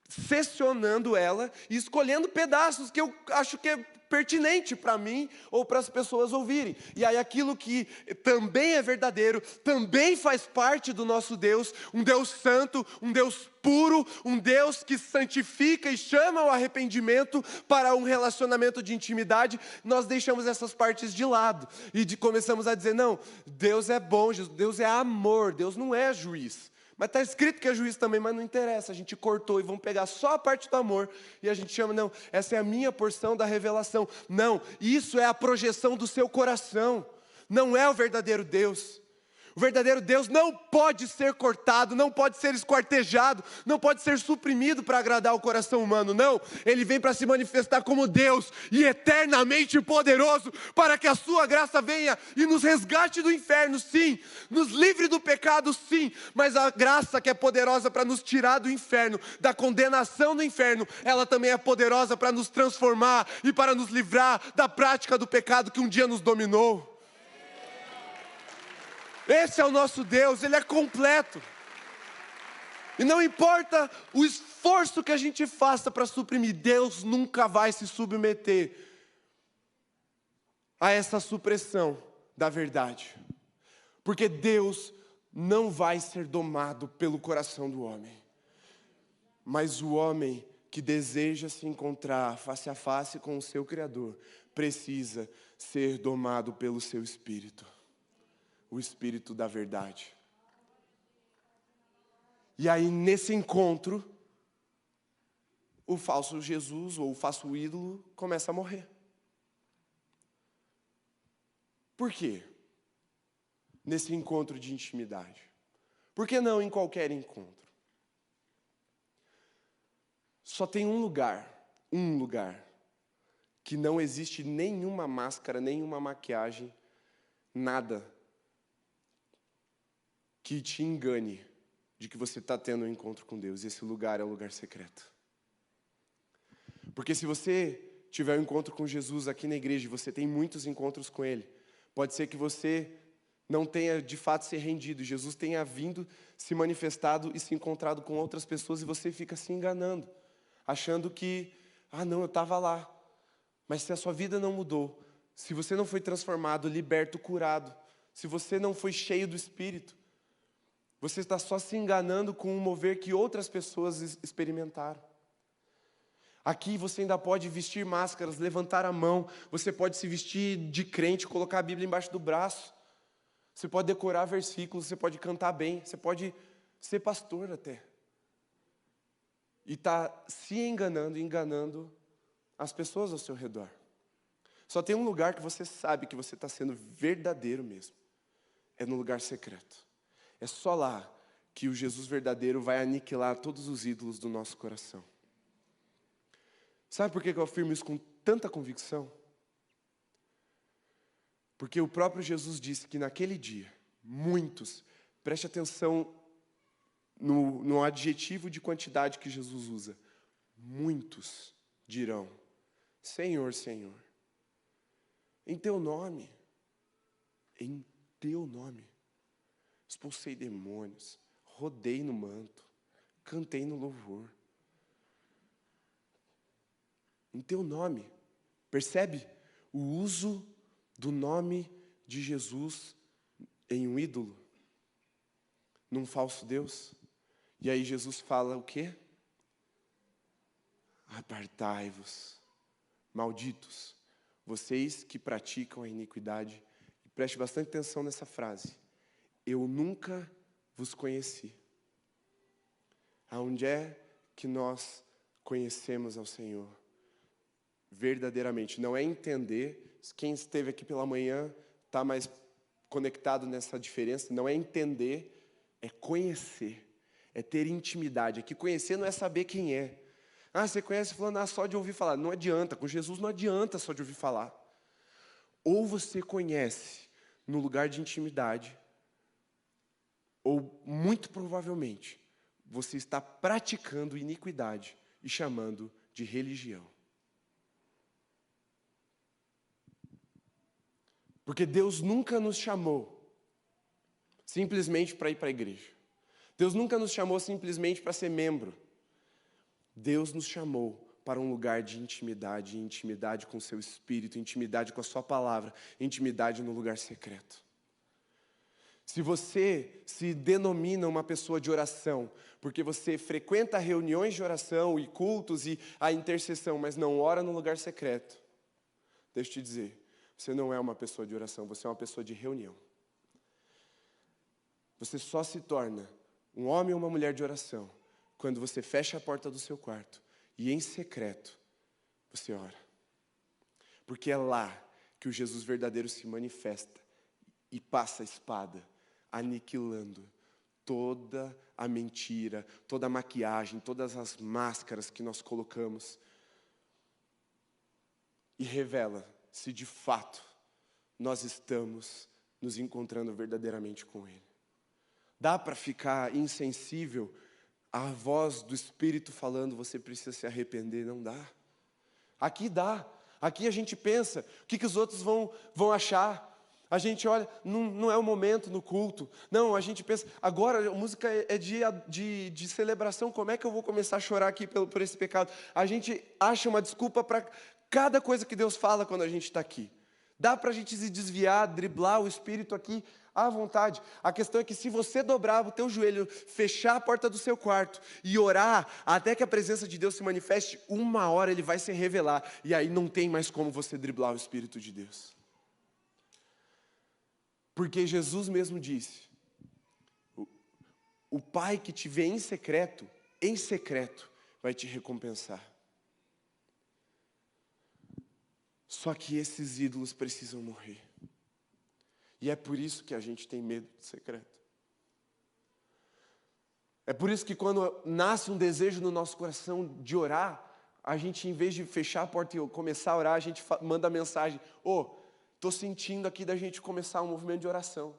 seccionando ela e escolhendo pedaços que eu acho que é pertinente para mim ou para as pessoas ouvirem. E aí aquilo que também é verdadeiro, também faz parte do nosso Deus, um Deus santo, um Deus puro, um Deus que santifica e chama ao arrependimento para um relacionamento de intimidade, nós deixamos essas partes de lado e começamos a dizer, não, Deus é bom, Deus é amor, Deus não é juiz. Mas está escrito que é juiz também, mas não interessa. A gente cortou e vamos pegar só a parte do amor. E a gente chama, não, essa é a minha porção da revelação. Não, isso é a projeção do seu coração. Não é o verdadeiro Deus. O verdadeiro Deus não pode ser cortado, não pode ser esquartejado, não pode ser suprimido para agradar o coração humano, não. Ele vem para se manifestar como Deus e eternamente poderoso, para que a sua graça venha e nos resgate do inferno, sim, nos livre do pecado, sim, mas a graça que é poderosa para nos tirar do inferno, da condenação do inferno, ela também é poderosa para nos transformar e para nos livrar da prática do pecado que um dia nos dominou. Esse é o nosso Deus, Ele é completo. E não importa o esforço que a gente faça para suprimir, Deus nunca vai se submeter a essa supressão da verdade. Porque Deus não vai ser domado pelo coração do homem. Mas o homem que deseja se encontrar face a face com o seu Criador, precisa ser domado pelo seu Espírito. O Espírito da verdade. E aí nesse encontro, o falso Jesus ou o falso ídolo começa a morrer. Por quê? Nesse encontro de intimidade. Por que não em qualquer encontro? Só tem um lugar, que não existe nenhuma máscara, nenhuma maquiagem, nada que te engane de que você está tendo um encontro com Deus. Esse lugar é o lugar secreto. Porque se você tiver um encontro com Jesus aqui na igreja, você tem muitos encontros com Ele, pode ser que você não tenha de fato se rendido, Jesus tenha vindo, se manifestado e se encontrado com outras pessoas e você fica se enganando, achando que, não, eu estava lá. Mas se a sua vida não mudou, se você não foi transformado, liberto, curado, se você não foi cheio do Espírito, você está só se enganando com um mover que outras pessoas experimentaram. Aqui você ainda pode vestir máscaras, levantar a mão, você pode se vestir de crente, colocar a Bíblia embaixo do braço, você pode decorar versículos, você pode cantar bem, você pode ser pastor até. E está se enganando as pessoas ao seu redor. Só tem um lugar que você sabe que você está sendo verdadeiro mesmo. É no lugar secreto. É só lá que o Jesus verdadeiro vai aniquilar todos os ídolos do nosso coração. Sabe por que eu afirmo isso com tanta convicção? Porque o próprio Jesus disse que naquele dia, muitos, preste atenção no adjetivo de quantidade que Jesus usa, muitos dirão, Senhor, Senhor, em teu nome, expulsei demônios, rodei no manto, cantei no louvor. Em teu nome. Percebe o uso do nome de Jesus em um ídolo? Num falso Deus? E aí Jesus fala o quê? Apartai-vos, malditos, vocês que praticam a iniquidade. E preste bastante atenção nessa frase. Eu nunca vos conheci. Aonde é que nós conhecemos ao Senhor? Verdadeiramente. Não é entender. Quem esteve aqui pela manhã está mais conectado nessa diferença. Não é entender, é conhecer. É ter intimidade. Aqui conhecer não é saber quem é. Você conhece fulano só de ouvir falar. Não adianta. Com Jesus não adianta só de ouvir falar. Ou você conhece no lugar de intimidade, ou, muito provavelmente, você está praticando iniquidade e chamando de religião. Porque Deus nunca nos chamou simplesmente para ir para a igreja. Deus nunca nos chamou simplesmente para ser membro. Deus nos chamou para um lugar de intimidade, intimidade com o seu Espírito, intimidade com a sua palavra, intimidade no lugar secreto. Se você se denomina uma pessoa de oração, porque você frequenta reuniões de oração e cultos e a intercessão, mas não ora no lugar secreto, deixa eu te dizer, você não é uma pessoa de oração, você é uma pessoa de reunião. Você só se torna um homem ou uma mulher de oração quando você fecha a porta do seu quarto e em secreto você ora. Porque é lá que o Jesus verdadeiro se manifesta e passa a espada, aniquilando toda a mentira, toda a maquiagem, todas as máscaras que nós colocamos e revela se de fato nós estamos nos encontrando verdadeiramente com Ele. Dá para ficar insensível à voz do Espírito falando, você precisa se arrepender? Não dá. Aqui dá. Aqui a gente pensa, o que os outros vão achar? A gente olha, não é o momento no culto. Não, a gente pensa, agora a música é dia de celebração, como é que eu vou começar a chorar aqui por esse pecado? A gente acha uma desculpa para cada coisa que Deus fala quando a gente está aqui. Dá para a gente se desviar, driblar o Espírito aqui à vontade. A questão é que se você dobrar o teu joelho, fechar a porta do seu quarto e orar até que a presença de Deus se manifeste, uma hora Ele vai se revelar. E aí não tem mais como você driblar o Espírito de Deus. Porque Jesus mesmo disse, o Pai que te vê em secreto, vai te recompensar. Só que esses ídolos precisam morrer. E é por isso que a gente tem medo do secreto. É por isso que quando nasce um desejo no nosso coração de orar, a gente, em vez de fechar a porta e começar a orar, a gente manda a mensagem, estou sentindo aqui da gente começar um movimento de oração.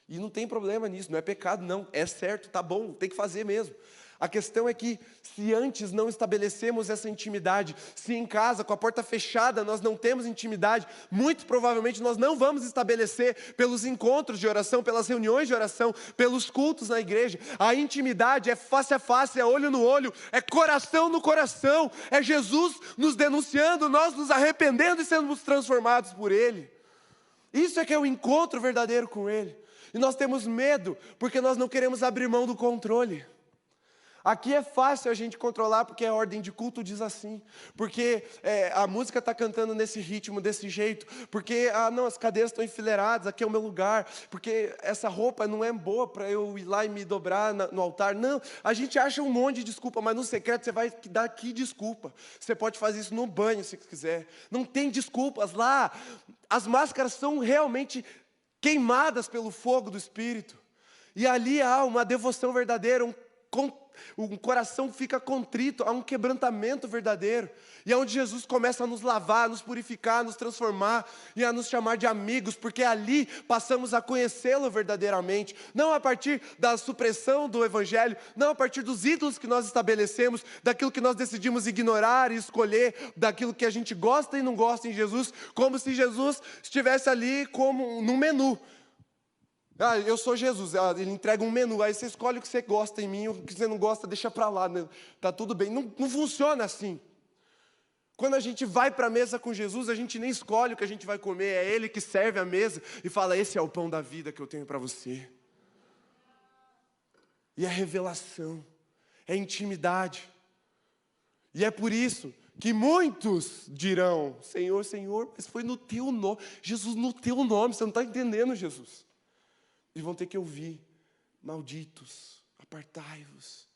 E não tem problema nisso, não é pecado não, é certo, tá bom, tem que fazer mesmo. A questão é que se antes não estabelecemos essa intimidade, se em casa com a porta fechada nós não temos intimidade, muito provavelmente nós não vamos estabelecer pelos encontros de oração, pelas reuniões de oração, pelos cultos na igreja. A intimidade é face a face, é olho no olho, é coração no coração, é Jesus nos denunciando, nós nos arrependendo e sendo transformados por Ele. Isso é que é o encontro verdadeiro com Ele. E nós temos medo porque nós não queremos abrir mão do controle. Aqui é fácil a gente controlar, porque a ordem de culto diz assim, porque a música está cantando nesse ritmo, desse jeito, porque as cadeiras estão enfileiradas, aqui é o meu lugar, porque essa roupa não é boa para eu ir lá e me dobrar no altar. Não, a gente acha um monte de desculpa, mas no secreto você vai dar aqui desculpa. Você pode fazer isso no banho se quiser. Não tem desculpas lá. As máscaras são realmente queimadas pelo fogo do Espírito. E ali há uma devoção verdadeira, um coração fica contrito, há um quebrantamento verdadeiro. E é onde Jesus começa a nos lavar, a nos purificar, a nos transformar e a nos chamar de amigos, porque ali passamos a conhecê-lo verdadeiramente. Não a partir da supressão do Evangelho, não a partir dos ídolos que nós estabelecemos, daquilo que nós decidimos ignorar e escolher, daquilo que a gente gosta e não gosta em Jesus, como se Jesus estivesse ali como num menu. Eu sou Jesus, Ele entrega um menu, aí você escolhe o que você gosta em mim, o que você não gosta, deixa para lá, né? Tá tudo bem. Não funciona assim. Quando a gente vai para a mesa com Jesus, a gente nem escolhe o que a gente vai comer, é Ele que serve a mesa e fala, esse é o pão da vida que eu tenho para você. E é revelação, é intimidade. E é por isso que muitos dirão, Senhor, Senhor, mas foi no teu nome, Jesus, no teu nome, você não está entendendo, Jesus. E vão ter que ouvir, malditos, apartai-vos,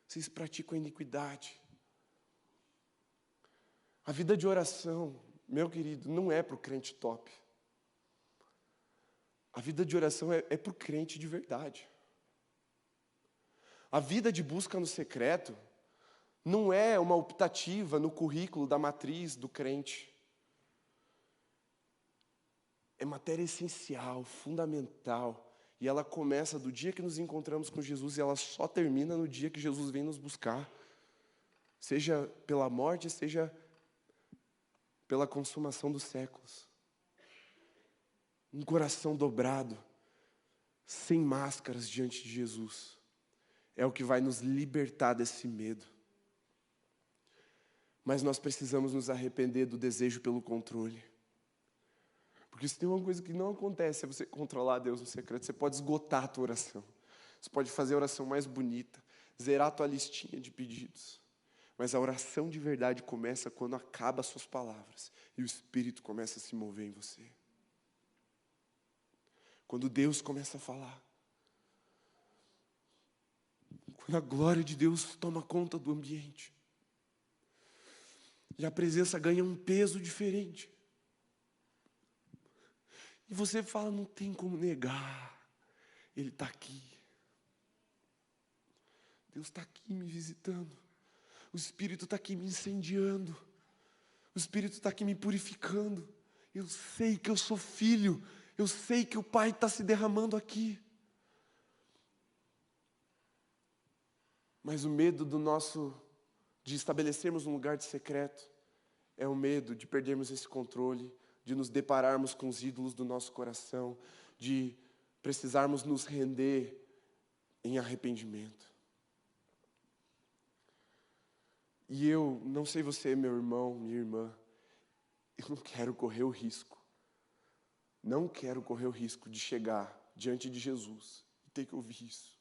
vocês praticam a iniquidade. A vida de oração, meu querido, não é para o crente top. A vida de oração é para o crente de verdade. A vida de busca no secreto não é uma optativa no currículo da matriz do crente. É matéria essencial, fundamental. E ela começa do dia que nos encontramos com Jesus e ela só termina no dia que Jesus vem nos buscar. seja pela morte, seja pela consumação dos séculos. Um coração dobrado, sem máscaras diante de Jesus, é o que vai nos libertar desse medo. Mas nós precisamos nos arrepender do desejo pelo controle. Porque se tem uma coisa que não acontece, é você controlar Deus no secreto. Você pode esgotar a tua oração. Você pode fazer a oração mais bonita, zerar a tua listinha de pedidos. Mas a oração de verdade começa quando acaba as suas palavras e o Espírito começa a se mover em você. Quando Deus começa a falar. Quando a glória de Deus toma conta do ambiente. E a presença ganha um peso diferente. E você fala, não tem como negar. Ele está aqui. Deus está aqui me visitando. O Espírito está aqui me incendiando. O Espírito está aqui me purificando. Eu sei que eu sou filho. Eu sei que o Pai está se derramando aqui. Mas o medo de estabelecermos um lugar de secreto, é o medo de perdermos esse controle, de nos depararmos com os ídolos do nosso coração, de precisarmos nos render em arrependimento. E eu, não sei você, meu irmão, minha irmã, eu não quero correr o risco. Não quero correr o risco de chegar diante de Jesus e ter que ouvir isso.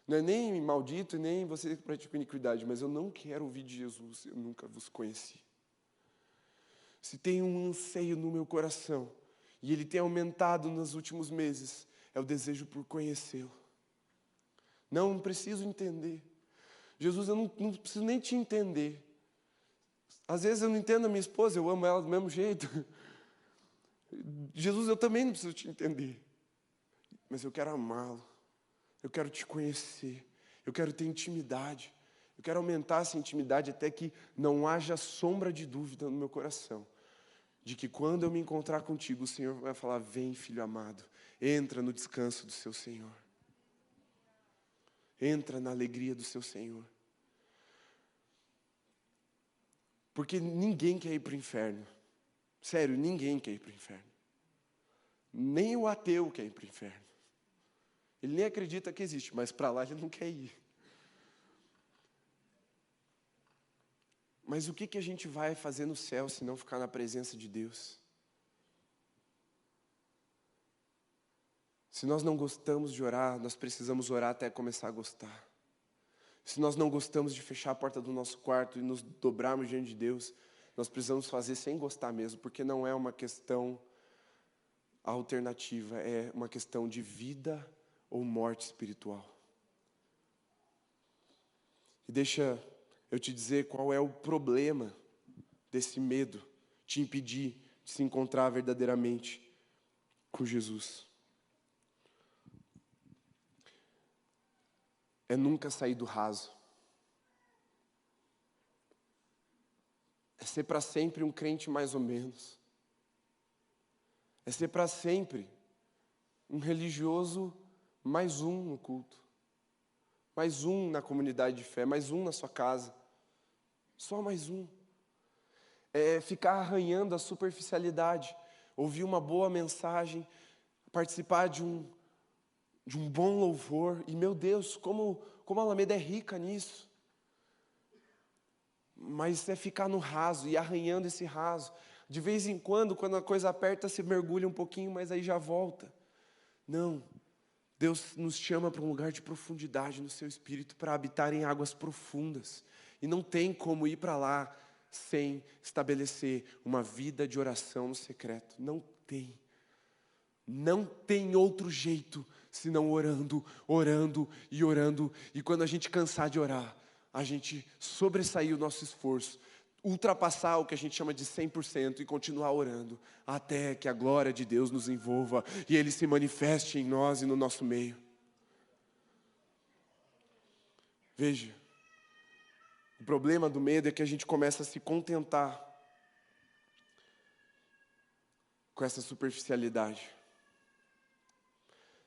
Não é nem maldito, nem você que pratica iniquidade, mas eu não quero ouvir de Jesus, eu nunca vos conheci. Se tem um anseio no meu coração, e ele tem aumentado nos últimos meses, é o desejo por conhecê-lo. Não preciso entender. Jesus, eu não preciso nem te entender. Às vezes eu não entendo a minha esposa, eu amo ela do mesmo jeito. Jesus, eu também não preciso te entender. Mas eu quero amá-lo. Eu quero te conhecer. Eu quero ter intimidade. Eu quero aumentar essa intimidade até que não haja sombra de dúvida no meu coração. De que quando eu me encontrar contigo, o Senhor vai falar, vem, filho amado, entra no descanso do seu Senhor. Entra na alegria do seu Senhor. Porque ninguém quer ir para o inferno. Sério, ninguém quer ir para o inferno. Nem o ateu quer ir para o inferno. Ele nem acredita que existe, mas para lá ele não quer ir. Mas o que a gente vai fazer no céu se não ficar na presença de Deus? Se nós não gostamos de orar, nós precisamos orar até começar a gostar. Se nós não gostamos de fechar a porta do nosso quarto e nos dobrarmos diante de Deus, nós precisamos fazer sem gostar mesmo, porque não é uma questão alternativa, é uma questão de vida ou morte espiritual. E deixa eu te dizer qual é o problema desse medo te impedir de se encontrar verdadeiramente com Jesus. É nunca sair do raso. É ser para sempre um crente mais ou menos. É ser para sempre um religioso mais um no culto. Mais um na comunidade de fé, mais um na sua casa. Só mais um. É ficar arranhando a superficialidade. Ouvir uma boa mensagem, participar de um bom louvor. E, meu Deus, como a Alameda é rica nisso. Mas é ficar no raso e arranhando esse raso. De vez em quando a coisa aperta, você mergulha um pouquinho, mas aí já volta. Não. Deus nos chama para um lugar de profundidade no seu espírito, para habitar em águas profundas. E não tem como ir para lá sem estabelecer uma vida de oração no secreto. Não tem. Não tem outro jeito senão orando, orando e orando. E quando a gente cansar de orar, a gente sobressair o nosso esforço, ultrapassar o que a gente chama de 100% e continuar orando, até que a glória de Deus nos envolva e Ele se manifeste em nós e no nosso meio. Veja, o problema do medo é que a gente começa a se contentar com essa superficialidade.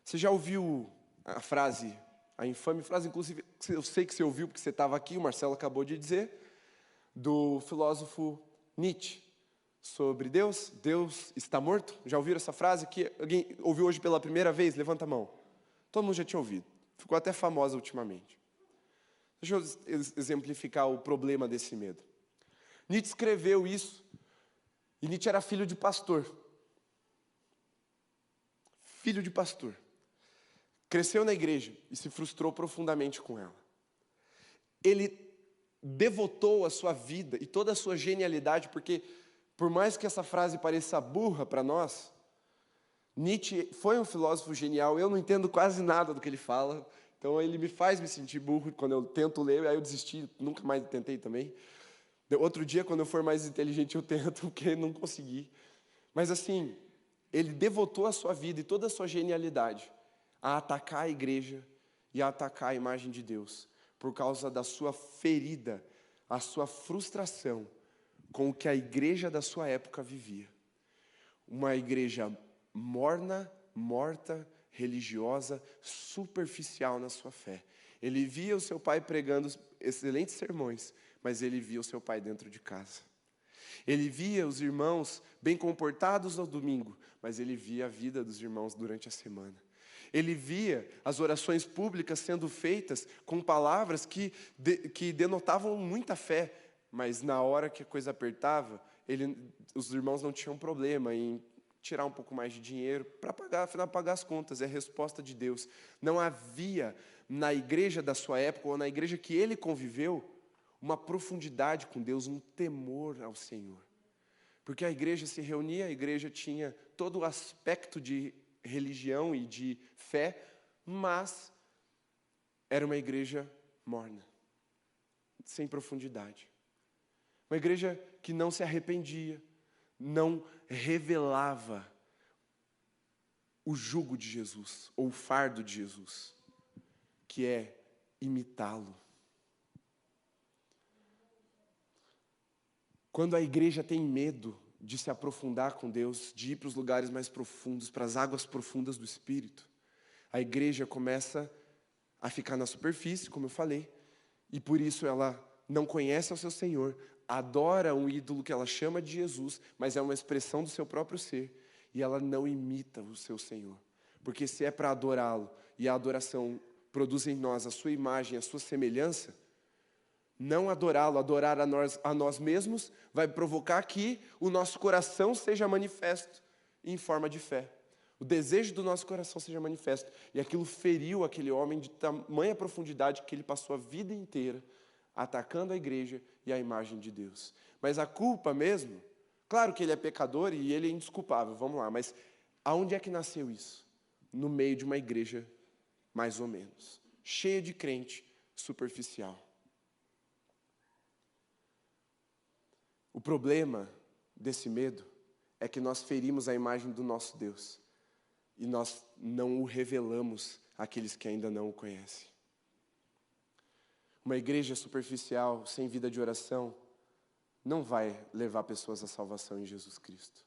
Você já ouviu a infame frase, inclusive, eu sei que você ouviu porque você estava aqui, o Marcelo acabou de dizer, do filósofo Nietzsche sobre Deus. Deus está morto. Já ouviram essa frase? Que alguém ouviu hoje pela primeira vez? Levanta a mão. Todo mundo já tinha ouvido. Ficou até famosa ultimamente. Deixa eu exemplificar o problema desse medo. Nietzsche escreveu isso, e Nietzsche era filho de pastor. Filho de pastor. Cresceu na igreja e se frustrou profundamente com ela. Ele devotou a sua vida e toda a sua genialidade, porque por mais que essa frase pareça burra para nós, Nietzsche foi um filósofo genial. Eu não entendo quase nada do que ele fala, então ele me faz me sentir burro quando eu tento ler, aí eu desisti, nunca mais tentei também. Outro dia, quando eu for mais inteligente, eu tento, porque não consegui. Mas assim, ele devotou a sua vida e toda a sua genialidade a atacar a igreja e a atacar a imagem de Deus, por causa da sua ferida, a sua frustração com o que a igreja da sua época vivia. Uma igreja morna, morta, religiosa, superficial na sua fé. Ele via o seu pai pregando excelentes sermões, mas ele via o seu pai dentro de casa. Ele via os irmãos bem comportados no domingo, mas ele via a vida dos irmãos durante a semana. Ele via as orações públicas sendo feitas com palavras que denotavam muita fé, mas na hora que a coisa apertava, os irmãos não tinham problema em tirar um pouco mais de dinheiro para pagar, afinal, pagar as contas. É a resposta de Deus. Não havia na igreja da sua época, ou na igreja que ele conviveu, uma profundidade com Deus, um temor ao Senhor. Porque a igreja se reunia, a igreja tinha todo o aspecto de religião e de fé, mas era uma igreja morna, sem profundidade. Uma igreja que não se arrependia, não revelava o jugo de Jesus, ou o fardo de Jesus, que é imitá-lo. Quando a igreja tem medo de se aprofundar com Deus, de ir para os lugares mais profundos, para as águas profundas do Espírito, a igreja começa a ficar na superfície, como eu falei, e por isso ela não conhece ao seu Senhor, adora um ídolo que ela chama de Jesus, mas é uma expressão do seu próprio ser, e ela não imita o seu Senhor. Porque se é para adorá-lo, e a adoração produz em nós a sua imagem, a sua semelhança, não adorá-lo, adorar a nós mesmos, vai provocar que o nosso coração seja manifesto em forma de fé. O desejo do nosso coração seja manifesto. E aquilo feriu aquele homem de tamanha profundidade que ele passou a vida inteira atacando a igreja e a imagem de Deus. Mas a culpa mesmo, claro que ele é pecador e ele é indesculpável, vamos lá, mas aonde é que nasceu isso? No meio de uma igreja, mais ou menos, cheia de crente superficial. O problema desse medo é que nós ferimos a imagem do nosso Deus e nós não o revelamos àqueles que ainda não o conhecem. Uma igreja superficial, sem vida de oração, não vai levar pessoas à salvação em Jesus Cristo.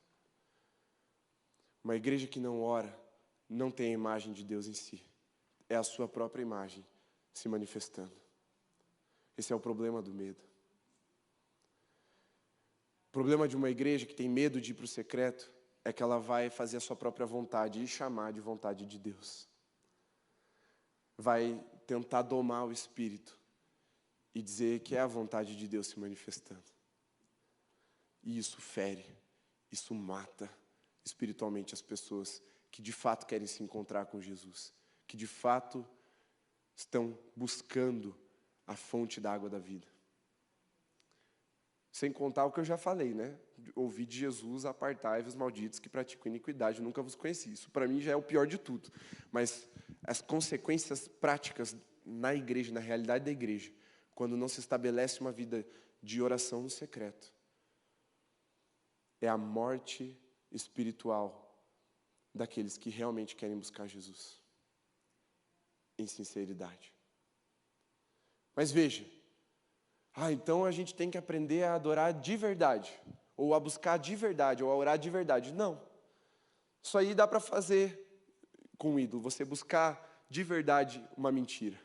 Uma igreja que não ora, não tem a imagem de Deus em si. É a sua própria imagem se manifestando. Esse é o problema do medo. O problema de uma igreja que tem medo de ir para o secreto é que ela vai fazer a sua própria vontade e chamar de vontade de Deus. Vai tentar domar o espírito e dizer que é a vontade de Deus se manifestando. E isso fere, isso mata espiritualmente as pessoas que de fato querem se encontrar com Jesus, que de fato estão buscando a fonte da água da vida. Sem contar o que eu já falei, né? Ouvi de Jesus, apartai-vos malditos que praticam iniquidade, nunca vos conheci. Isso para mim já é o pior de tudo. Mas as consequências práticas na igreja, na realidade da igreja, quando não se estabelece uma vida de oração no secreto, é a morte espiritual daqueles que realmente querem buscar Jesus, em sinceridade. Mas veja, então a gente tem que aprender a adorar de verdade, ou a buscar de verdade, ou a orar de verdade. Não. Isso aí dá para fazer com o ídolo, você buscar de verdade uma mentira.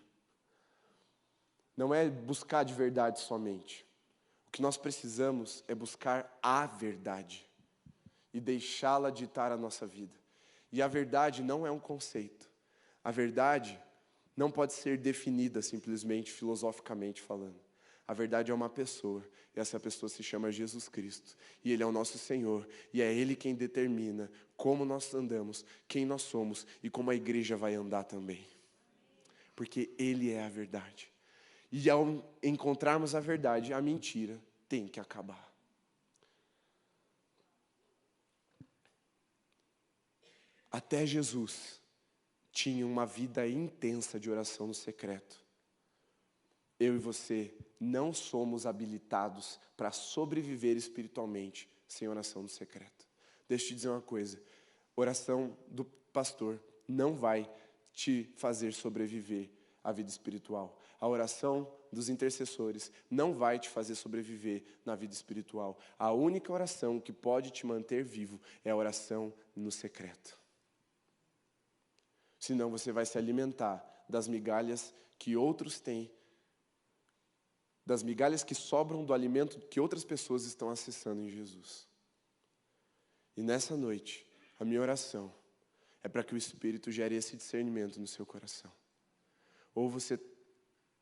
Não é buscar de verdade somente. O que nós precisamos é buscar a verdade e deixá-la ditar a nossa vida. E a verdade não é um conceito. A verdade não pode ser definida simplesmente filosoficamente falando. A verdade é uma pessoa, e essa pessoa se chama Jesus Cristo. E Ele é o nosso Senhor, e é Ele quem determina como nós andamos, quem nós somos e como a igreja vai andar também. Porque Ele é a verdade. E ao encontrarmos a verdade, a mentira tem que acabar. Até Jesus tinha uma vida intensa de oração no secreto. Eu e você não somos habilitados para sobreviver espiritualmente sem oração no secreto. Deixa eu te dizer uma coisa. Oração do pastor não vai te fazer sobreviver à vida espiritual. A oração dos intercessores não vai te fazer sobreviver na vida espiritual. A única oração que pode te manter vivo é a oração no secreto. Senão você vai se alimentar das migalhas que outros têm, das migalhas que sobram do alimento que outras pessoas estão acessando em Jesus. E nessa noite, a minha oração é para que o Espírito gere esse discernimento no seu coração. Ou você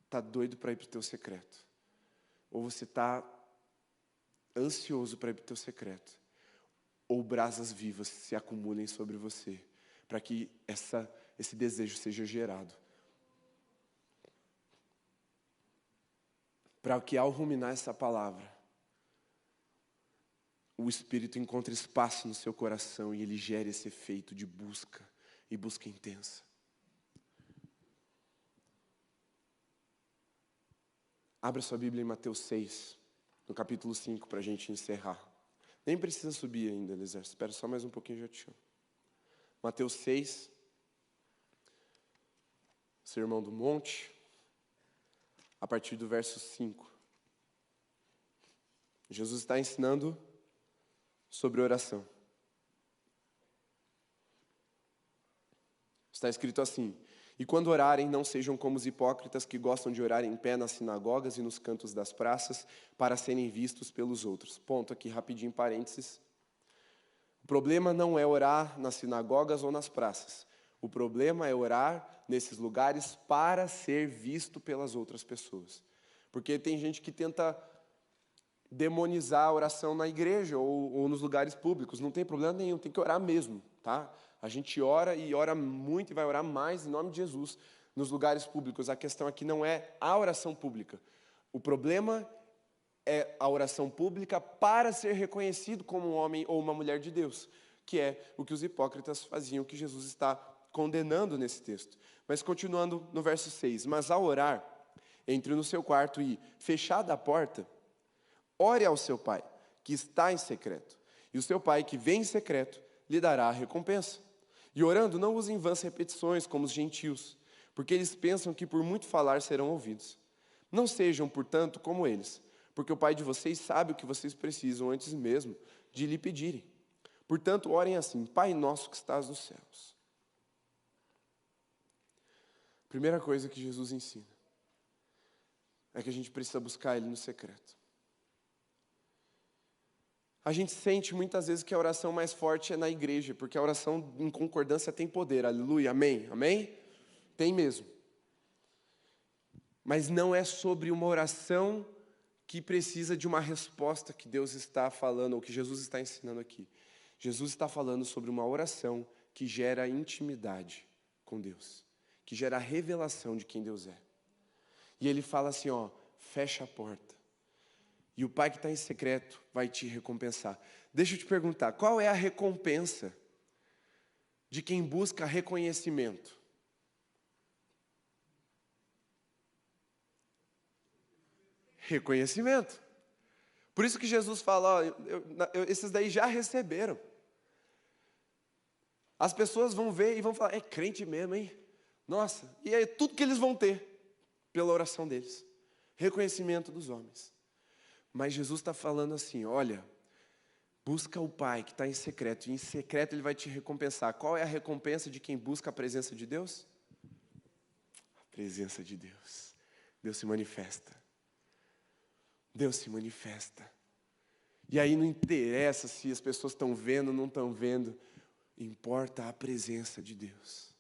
está doido para ir para o teu secreto, ou você está ansioso para ir para o teu secreto, ou brasas vivas se acumulem sobre você, para que esse desejo seja gerado. Para que ao ruminar essa palavra, o Espírito encontre espaço no seu coração e ele gere esse efeito de busca, e busca intensa. Abra sua Bíblia em Mateus 6, no capítulo 5, para a gente encerrar. Nem precisa subir ainda, Eliezer. Espera só mais um pouquinho e já te chamo. Mateus 6, Sermão do Monte, a partir do verso 5. Jesus está ensinando sobre oração. Está escrito assim: e quando orarem, não sejam como os hipócritas que gostam de orar em pé nas sinagogas e nos cantos das praças para serem vistos pelos outros. Ponto aqui, rapidinho, parênteses. O problema não é orar nas sinagogas ou nas praças. O problema é orar nesses lugares para ser visto pelas outras pessoas. Porque tem gente que tenta demonizar a oração na igreja ou nos lugares públicos. Não tem problema nenhum, tem que orar mesmo, tá? A gente ora e ora muito e vai orar mais em nome de Jesus nos lugares públicos. A questão aqui não é a oração pública. O problema é a oração pública para ser reconhecido como um homem ou uma mulher de Deus, que é o que os hipócritas faziam, que Jesus está condenando nesse texto. Mas continuando no verso 6. Mas ao orar, entre no seu quarto e, fechada a porta, ore ao seu pai, que está em secreto. E o seu pai, que vem em secreto, lhe dará a recompensa. E orando, não usem vãs repetições como os gentios, porque eles pensam que por muito falar serão ouvidos. Não sejam, portanto, como eles, porque o Pai de vocês sabe o que vocês precisam antes mesmo de lhe pedirem. Portanto, orem assim: Pai nosso que estás nos céus. Primeira coisa que Jesus ensina é que a gente precisa buscar Ele no secreto. A gente sente muitas vezes que a oração mais forte é na igreja, porque a oração em concordância tem poder, aleluia, amém, amém? Tem mesmo. Mas não é sobre uma oração que precisa de uma resposta que Deus está falando, ou que Jesus está ensinando aqui. Jesus está falando sobre uma oração que gera intimidade com Deus, que gera a revelação de quem Deus é. E ele fala assim, fecha a porta. E o Pai que está em secreto vai te recompensar. Deixa eu te perguntar, qual é a recompensa de quem busca reconhecimento? Reconhecimento. Por isso que Jesus fala, esses daí já receberam. As pessoas vão ver e vão falar, é crente mesmo, hein? Nossa, e é tudo que eles vão ter pela oração deles. Reconhecimento dos homens. Mas Jesus está falando assim, olha, busca o Pai que está em secreto, e em secreto Ele vai te recompensar. Qual é a recompensa de quem busca a presença de Deus? A presença de Deus. Deus se manifesta. Deus se manifesta. E aí não interessa se as pessoas estão vendo ou não estão vendo, importa a presença de Deus.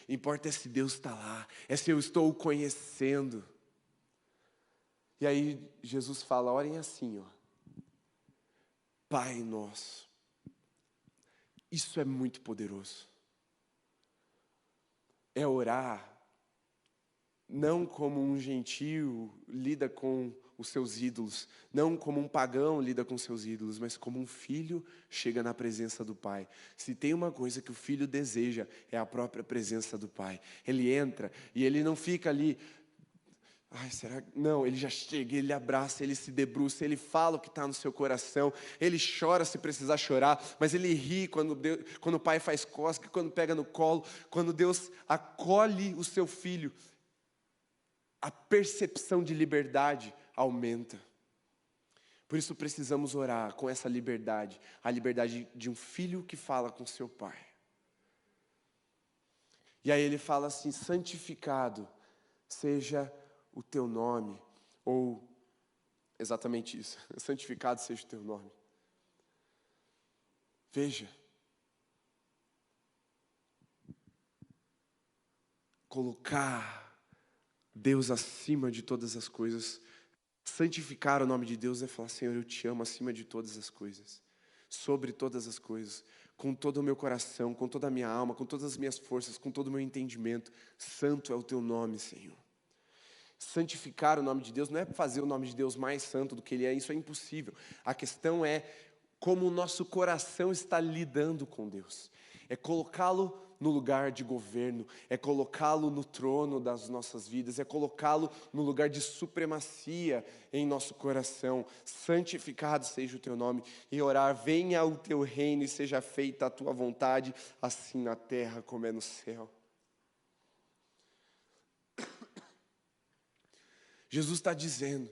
Importa é se Deus está lá, é se eu estou o conhecendo. E aí Jesus fala, orem assim, ó. Pai nosso. Isso é muito poderoso. É orar, não como um gentio lida com os seus ídolos, não como um pagão lida com seus ídolos, mas como um filho chega na presença do Pai. Se tem uma coisa que o filho deseja, é a própria presença do Pai. Ele entra e ele não fica ali, ai, será? Não, ele já chega, ele abraça, ele se debruça, ele fala o que está no seu coração, ele chora se precisar chorar, mas ele ri quando o Pai faz cosca, quando pega no colo, quando Deus acolhe o seu filho. A percepção de liberdade aumenta. Por isso precisamos orar com essa liberdade, a liberdade de um filho que fala com seu pai. E aí ele fala assim, santificado seja o teu nome, ou exatamente isso, santificado seja o teu nome. Veja, colocar Deus acima de todas as coisas, santificar o nome de Deus é falar, Senhor, eu te amo acima de todas as coisas, sobre todas as coisas, com todo o meu coração, com toda a minha alma, com todas as minhas forças, com todo o meu entendimento. Santo é o teu nome, Senhor. Santificar o nome de Deus não é fazer o nome de Deus mais santo do que ele é, isso é impossível. A questão é como o nosso coração está lidando com Deus. É colocá-lo no lugar de governo, é colocá-lo no trono das nossas vidas, é colocá-lo no lugar de supremacia em nosso coração. Santificado seja o teu nome, e orar, venha o teu reino e seja feita a tua vontade, assim na terra como é no céu. Jesus está dizendo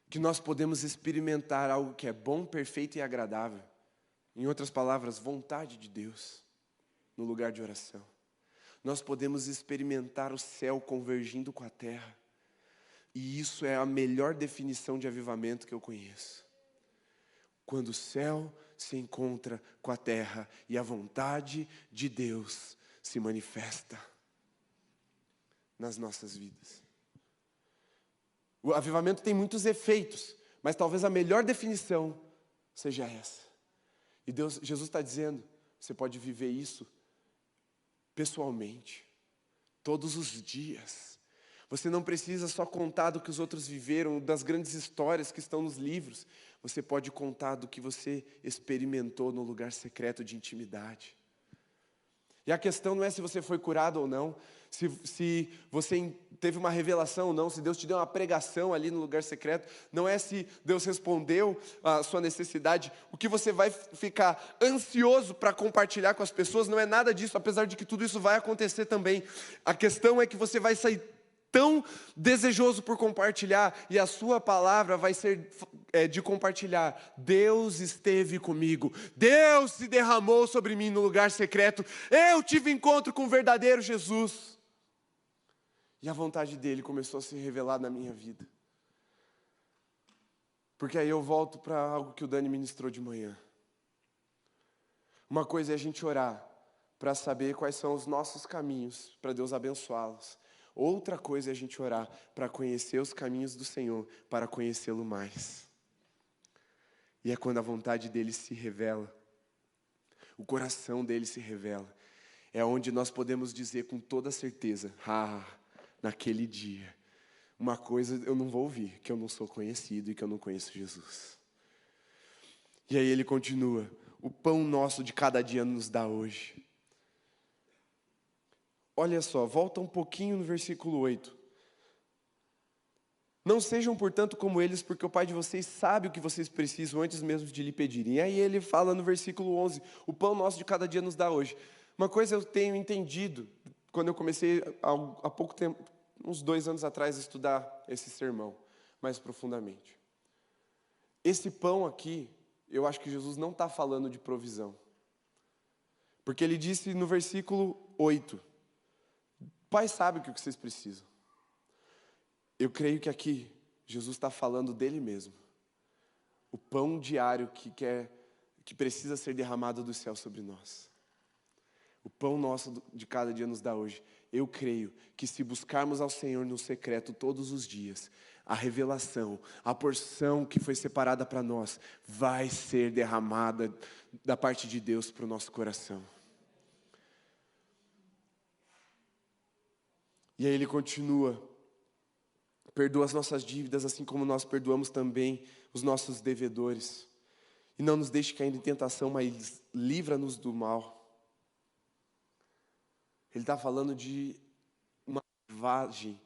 que nós podemos experimentar algo que é bom, perfeito e agradável. Em outras palavras, vontade de Deus no lugar de oração. Nós podemos experimentar o céu convergindo com a terra. E isso é a melhor definição de avivamento que eu conheço. Quando o céu se encontra com a terra e a vontade de Deus se manifesta nas nossas vidas. O avivamento tem muitos efeitos, mas talvez a melhor definição seja essa. E Jesus está dizendo, você pode viver isso pessoalmente, todos os dias. Você não precisa só contar do que os outros viveram, das grandes histórias que estão nos livros. Você pode contar do que você experimentou no lugar secreto de intimidade. E a questão não é se você foi curado ou não, se você teve uma revelação ou não, se Deus te deu uma pregação ali no lugar secreto, não é se Deus respondeu a sua necessidade. O que você vai ficar ansioso para compartilhar com as pessoas não é nada disso, apesar de que tudo isso vai acontecer também. A questão é que você vai sair tão desejoso por compartilhar, e a sua palavra vai ser de compartilhar. Deus esteve comigo, Deus se derramou sobre mim no lugar secreto, eu tive encontro com o verdadeiro Jesus. E a vontade dele começou a se revelar na minha vida. Porque aí eu volto para algo que o Dani ministrou de manhã. Uma coisa é a gente orar para saber quais são os nossos caminhos, para Deus abençoá-los. Outra coisa é a gente orar para conhecer os caminhos do Senhor, para conhecê-lo mais. E é quando a vontade dele se revela, o coração dele se revela. É onde nós podemos dizer com toda certeza, naquele dia, uma coisa eu não vou ouvir, que eu não sou conhecido e que eu não conheço Jesus. E aí ele continua, o pão nosso de cada dia nos dá hoje. Olha só, volta um pouquinho no versículo 8. Não sejam, portanto, como eles, porque o Pai de vocês sabe o que vocês precisam antes mesmo de lhe pedirem. E aí ele fala no versículo 11, o pão nosso de cada dia nos dá hoje. Uma coisa eu tenho entendido, quando eu comecei há pouco tempo, uns 2 anos atrás, a estudar esse sermão mais profundamente. Esse pão aqui, eu acho que Jesus não está falando de provisão. Porque ele disse no versículo 8, o Pai sabe o que vocês precisam. Eu creio que aqui Jesus está falando dele mesmo. O pão diário que precisa ser derramado do céu sobre nós. O pão nosso de cada dia nos dá hoje. Eu creio que se buscarmos ao Senhor no secreto todos os dias, a revelação, a porção que foi separada para nós, vai ser derramada da parte de Deus para o nosso coração. E aí ele continua: perdoa as nossas dívidas, assim como nós perdoamos também os nossos devedores. E não nos deixe cair em tentação, mas livra-nos do mal. Ele está falando de uma lavagem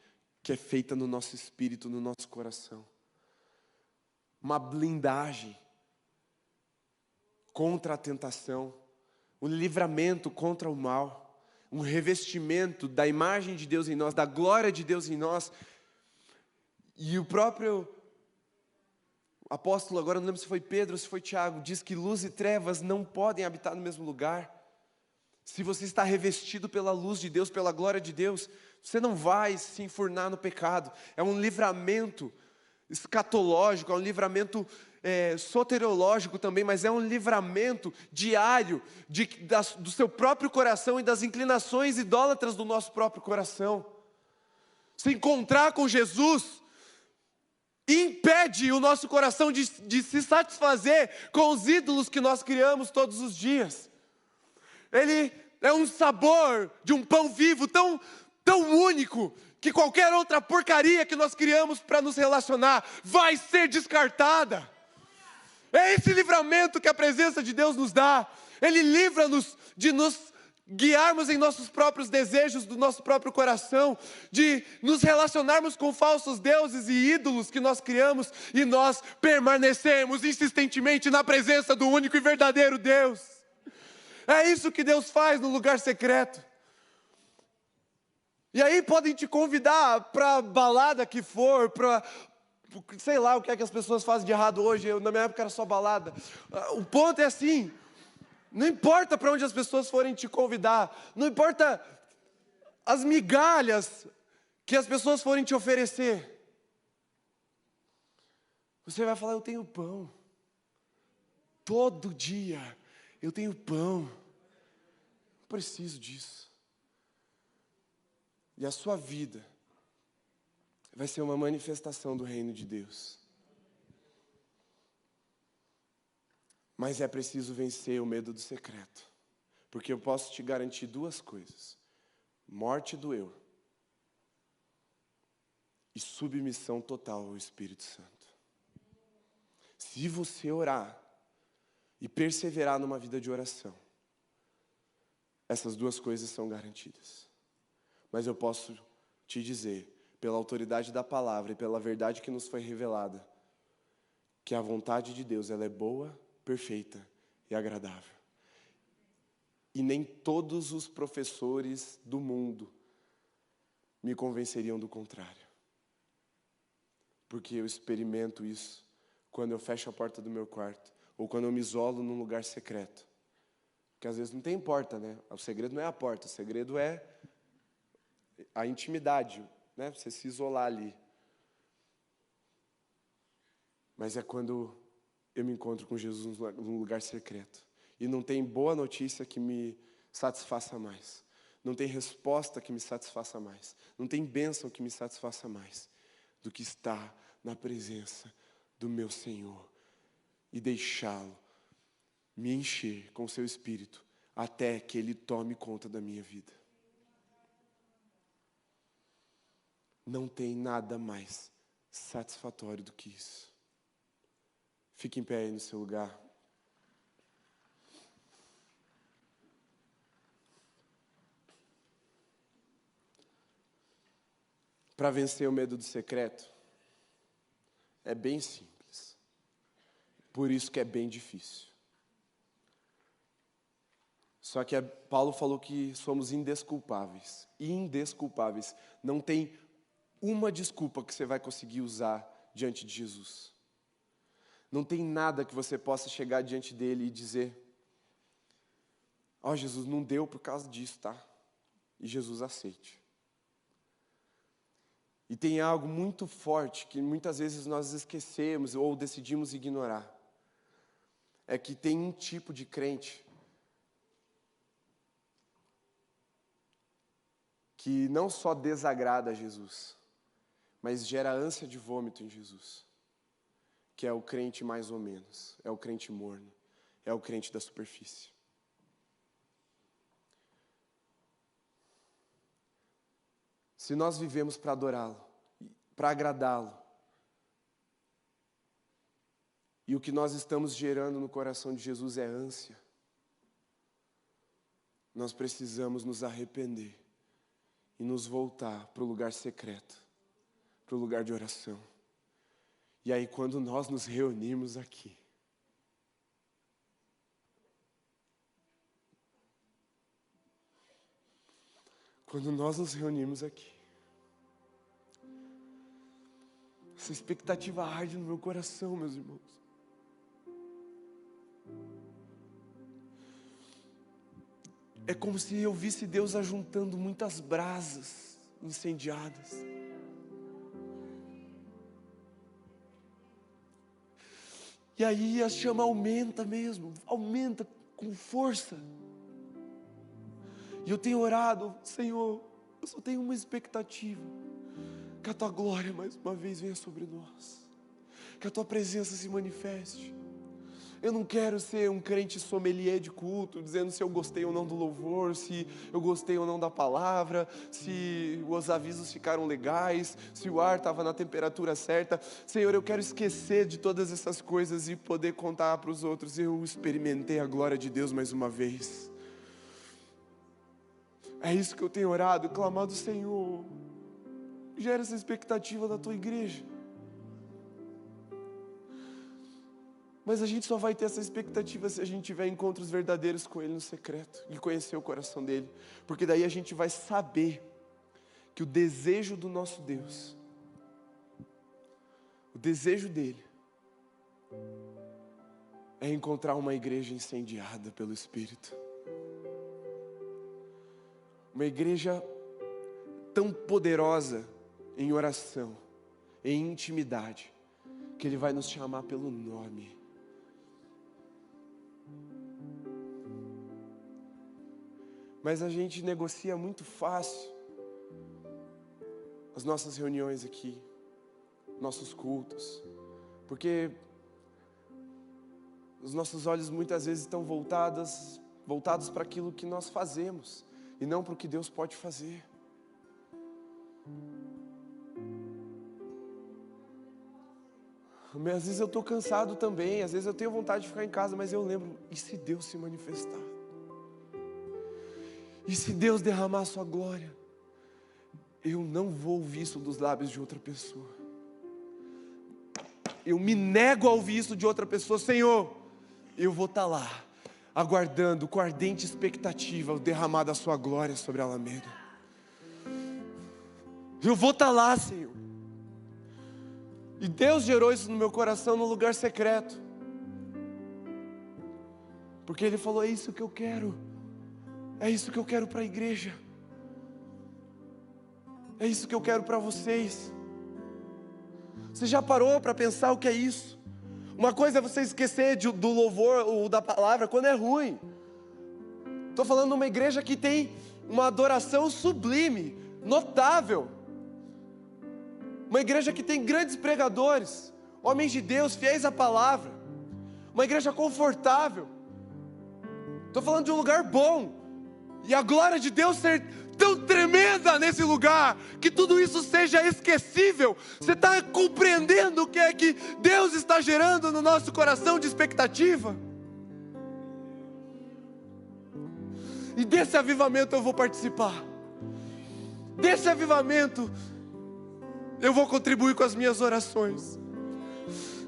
que é feita no nosso espírito, no nosso coração. Uma blindagem contra a tentação. Um livramento contra o mal. Um revestimento da imagem de Deus em nós, da glória de Deus em nós. E o próprio apóstolo, agora não lembro se foi Pedro ou se foi Tiago, diz que luz e trevas não podem habitar no mesmo lugar. Se você está revestido pela luz de Deus, pela glória de Deus, você não vai se enfurnar no pecado. É um livramento escatológico, é um livramento soteriológico também, mas é um livramento diário do seu próprio coração e das inclinações idólatras do nosso próprio coração. Se encontrar com Jesus impede o nosso coração de se satisfazer com os ídolos que nós criamos todos os dias. Ele é um sabor de um pão vivo tão único, que qualquer outra porcaria que nós criamos para nos relacionar vai ser descartada. É esse livramento que a presença de Deus nos dá. Ele livra-nos de nos guiarmos em nossos próprios desejos, do nosso próprio coração, de nos relacionarmos com falsos deuses e ídolos que nós criamos, e nós permanecermos insistentemente na presença do único e verdadeiro Deus. É isso que Deus faz no lugar secreto. E aí podem te convidar para balada que for, para sei lá o que é que as pessoas fazem de errado hoje. Na minha época era só balada. O ponto é assim: não importa para onde as pessoas forem te convidar, não importa as migalhas que as pessoas forem te oferecer, você vai falar: eu tenho pão. Todo dia eu tenho pão. Eu preciso disso. E a sua vida vai ser uma manifestação do reino de Deus. Mas é preciso vencer o medo do secreto. Porque eu posso te garantir duas coisas: morte do eu e submissão total ao Espírito Santo. Se você orar e perseverar numa vida de oração, essas duas coisas são garantidas. Mas eu posso te dizer, pela autoridade da palavra e pela verdade que nos foi revelada, que a vontade de Deus, ela é boa, perfeita e agradável. E nem todos os professores do mundo me convenceriam do contrário. Porque eu experimento isso quando eu fecho a porta do meu quarto, ou quando eu me isolo num lugar secreto. Porque às vezes não tem porta, né? O segredo não é a porta, o segredo é a intimidade, né? Você se isolar ali. Mas é quando eu me encontro com Jesus num lugar secreto. E não tem boa notícia que me satisfaça mais. Não tem resposta que me satisfaça mais. Não tem bênção que me satisfaça mais do que estar na presença do meu Senhor e deixá-lo me encher com o seu Espírito até que Ele tome conta da minha vida. Não tem nada mais satisfatório do que isso. Fique em pé aí no seu lugar. Para vencer o medo do secreto, é bem simples. Por isso que é bem difícil. Só que Paulo falou que somos indesculpáveis. Indesculpáveis. Não tem uma desculpa que você vai conseguir usar diante de Jesus. Não tem nada que você possa chegar diante dele e dizer: ó, Jesus, não deu por causa disso, tá? E Jesus aceite. E tem algo muito forte que muitas vezes nós esquecemos ou decidimos ignorar. É que tem um tipo de crente que não só desagrada a Jesus, mas gera ânsia de vômito em Jesus. Que é o crente mais ou menos, é o crente morno, é o crente da superfície. Se nós vivemos para adorá-lo, para agradá-lo, e o que nós estamos gerando no coração de Jesus é ânsia, nós precisamos nos arrepender e nos voltar para o lugar secreto, para o lugar de oração. E aí, quando nós nos reunirmos aqui, essa expectativa arde no meu coração, meus irmãos. É como se eu visse Deus ajuntando muitas brasas incendiadas. E aí a chama aumenta mesmo, aumenta com força. E eu tenho orado, Senhor, eu só tenho uma expectativa, que a Tua glória mais uma vez venha sobre nós, que a Tua presença se manifeste. Eu não quero ser um crente sommelier de culto, dizendo se eu gostei ou não do louvor, se eu gostei ou não da palavra, se os avisos ficaram legais, se o ar estava na temperatura certa. Senhor, eu quero esquecer de todas essas coisas e poder contar para os outros: eu experimentei a glória de Deus mais uma vez. É isso que eu tenho orado e clamado: Senhor, gera essa expectativa da Tua igreja. Mas a gente só vai ter essa expectativa se a gente tiver encontros verdadeiros com Ele no secreto e conhecer o coração dEle. Porque daí a gente vai saber que o desejo do nosso Deus, o desejo dEle, é encontrar uma igreja incendiada pelo Espírito. Uma igreja tão poderosa em oração, em intimidade, que Ele vai nos chamar pelo nome. Mas a gente negocia muito fácil as nossas reuniões aqui, nossos cultos, porque os nossos olhos muitas vezes estão voltados para aquilo que nós fazemos e não para o que Deus pode fazer. Às vezes eu estou cansado também, às vezes eu tenho vontade de ficar em casa, mas eu lembro: e se Deus se manifestar? E se Deus derramar a sua glória? Eu não vou ouvir isso dos lábios de outra pessoa. Eu me nego a ouvir isso de outra pessoa. Senhor, eu vou estar lá, aguardando com ardente expectativa o derramar da sua glória sobre a Alameda. Eu vou estar lá, Senhor. E Deus gerou isso no meu coração no lugar secreto. Porque Ele falou: é isso que eu quero. É isso que eu quero para a igreja. É isso que eu quero para vocês. Você já parou para pensar o que é isso? Uma coisa é você esquecer do louvor ou da palavra quando é ruim. Estou falando de uma igreja que tem uma adoração sublime, notável. Uma igreja que tem grandes pregadores, homens de Deus, fiéis à palavra. Uma igreja confortável. Estou falando de um lugar bom. E a glória de Deus ser tão tremenda nesse lugar, que tudo isso seja esquecível. Você está compreendendo o que é que Deus está gerando no nosso coração de expectativa? E desse avivamento eu vou participar. Desse avivamento eu vou contribuir com as minhas orações.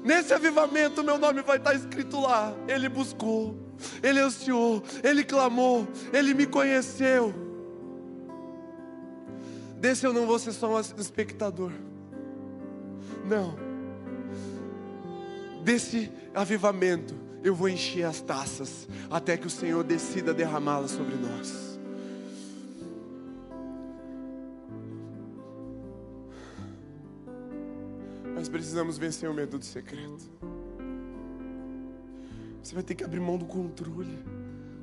Nesse avivamento meu nome vai estar escrito lá: Ele buscou, Ele ansiou, Ele clamou, Ele me conheceu. Desse eu não vou ser só um espectador. Não. Desse avivamento eu vou encher as taças, até que o Senhor decida derramá-las sobre nós. precisamos vencer o medo do secreto. Você vai ter que abrir mão do controle,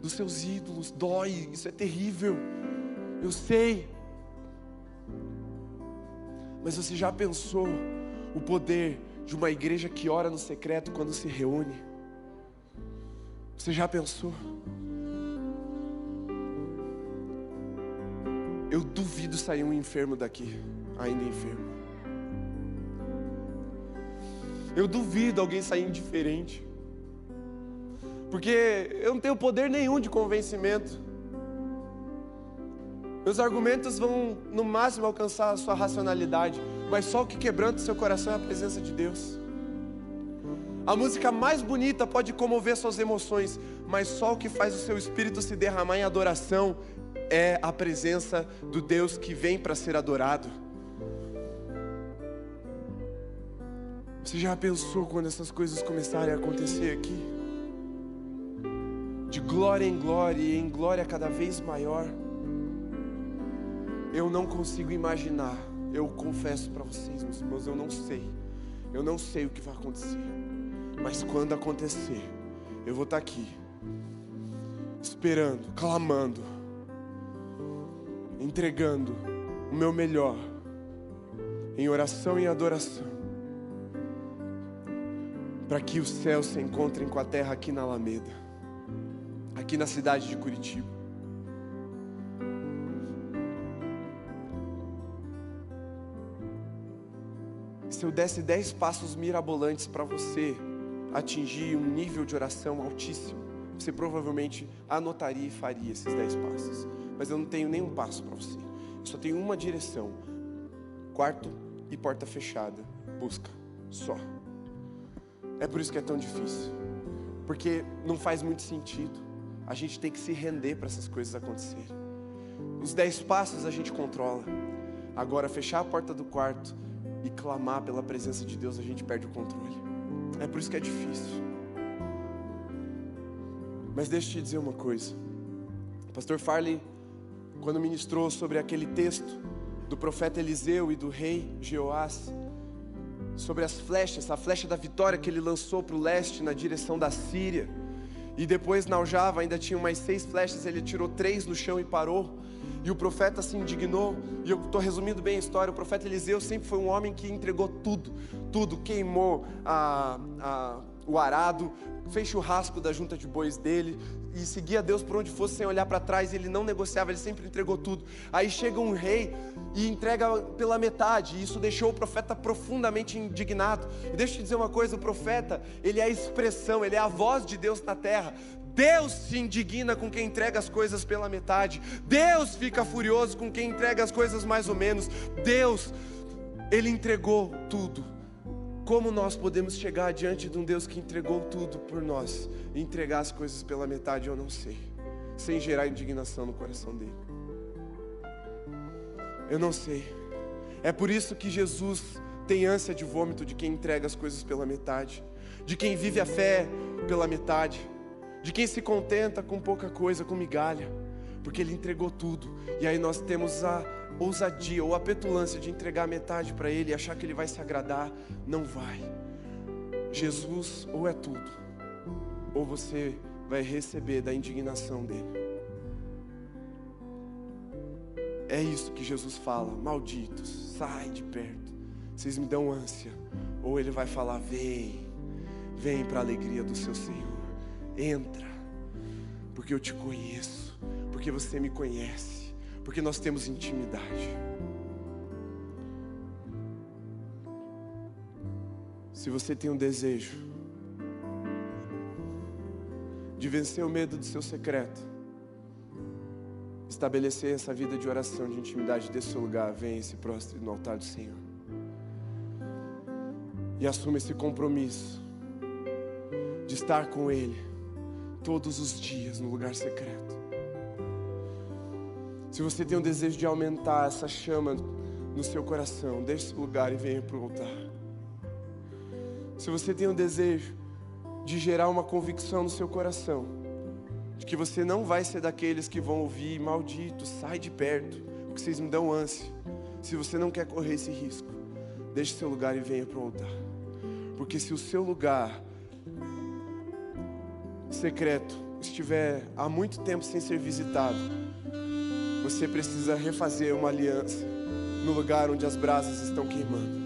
dos seus ídolos. Dói, isso é terrível, eu sei. Mas você já pensou o poder de uma igreja que ora no secreto quando se reúne? Você já pensou? Eu duvido sair um enfermo daqui, ainda enfermo. Eu duvido alguém sair indiferente. Porque eu não tenho poder nenhum de convencimento. Meus argumentos vão no máximo alcançar a sua racionalidade, mas só o que quebranta o seu coração é a presença de Deus. A música mais bonita pode comover suas emoções, mas só o que faz o seu espírito se derramar em adoração é a presença do Deus que vem para ser adorado. Você já pensou quando essas coisas começarem a acontecer aqui? De glória em glória e em glória cada vez maior. Eu não consigo imaginar. Eu confesso para vocês, meus irmãos, eu não sei. Eu não sei o que vai acontecer. Mas quando acontecer, eu vou estar aqui, esperando, clamando, entregando o meu melhor, em oração e adoração, para que os céus se encontrem com a terra aqui na Alameda, aqui na cidade de Curitiba. Se eu desse 10 passos mirabolantes para você atingir um nível de oração altíssimo, você provavelmente anotaria e faria esses 10 passos. Mas eu não tenho nenhum passo para você. Eu só tenho uma direção: quarto e porta fechada. Busca, só. É por isso que é tão difícil, porque não faz muito sentido. A gente tem que se render para essas coisas acontecerem. Os 10 passos a gente controla. Agora, fechar a porta do quarto e clamar pela presença de Deus, a gente perde o controle. É por isso que é difícil. Mas deixa eu te dizer uma coisa. O pastor Farley, quando ministrou sobre aquele texto do profeta Eliseu e do rei Jeoás, sobre as flechas, a flecha da vitória que ele lançou para o leste na direção da Síria, e depois na aljava ainda tinha mais 6 flechas, ele tirou 3 no chão e parou. E o profeta se indignou. E eu estou resumindo bem a história. O profeta Eliseu sempre foi um homem que entregou tudo, queimou o arado, fez churrasco da junta de bois dele e seguia Deus por onde fosse sem olhar para trás. Ele não negociava, ele sempre entregou tudo. Aí chega um rei e entrega pela metade, e isso deixou o profeta profundamente indignado. E deixa eu te dizer uma coisa: o profeta, ele é a expressão, ele é a voz de Deus na terra. Deus se indigna com quem entrega as coisas pela metade. Deus fica furioso com quem entrega as coisas mais ou menos. Deus, Ele entregou tudo. Como nós podemos chegar diante de um Deus que entregou tudo por nós e entregar as coisas pela metade? Eu não sei, sem gerar indignação no coração dele. Eu não sei. É por isso que Jesus tem ânsia de vômito de quem entrega as coisas pela metade, de quem vive a fé pela metade, de quem se contenta com pouca coisa, com migalha, porque Ele entregou tudo. E aí nós temos a ousadia ou a petulância de entregar metade para Ele e achar que Ele vai se agradar. Não vai. Jesus ou é tudo, ou você vai receber da indignação dEle. É isso que Jesus fala: malditos, sai de perto, vocês me dão ânsia. Ou Ele vai falar: vem para a alegria do seu Senhor. Entra, porque eu te conheço, porque você me conhece, porque nós temos intimidade. Se você tem um desejo de vencer o medo do seu secreto, estabelecer essa vida de oração, de intimidade desse seu lugar, venha e se prostre no altar do Senhor e assuma esse compromisso de estar com Ele todos os dias no lugar secreto. Se você tem um desejo de aumentar essa chama no seu coração, deixe esse lugar e venha para o altar. Se você tem um desejo de gerar uma convicção no seu coração de que você não vai ser daqueles que vão ouvir: maldito, sai de perto, porque vocês me dão ânsia. Se você não quer correr esse risco, deixe seu lugar e venha para o altar. Porque se o seu lugar secreto estiver há muito tempo sem ser visitado, você precisa refazer uma aliança no lugar onde as brasas estão queimando,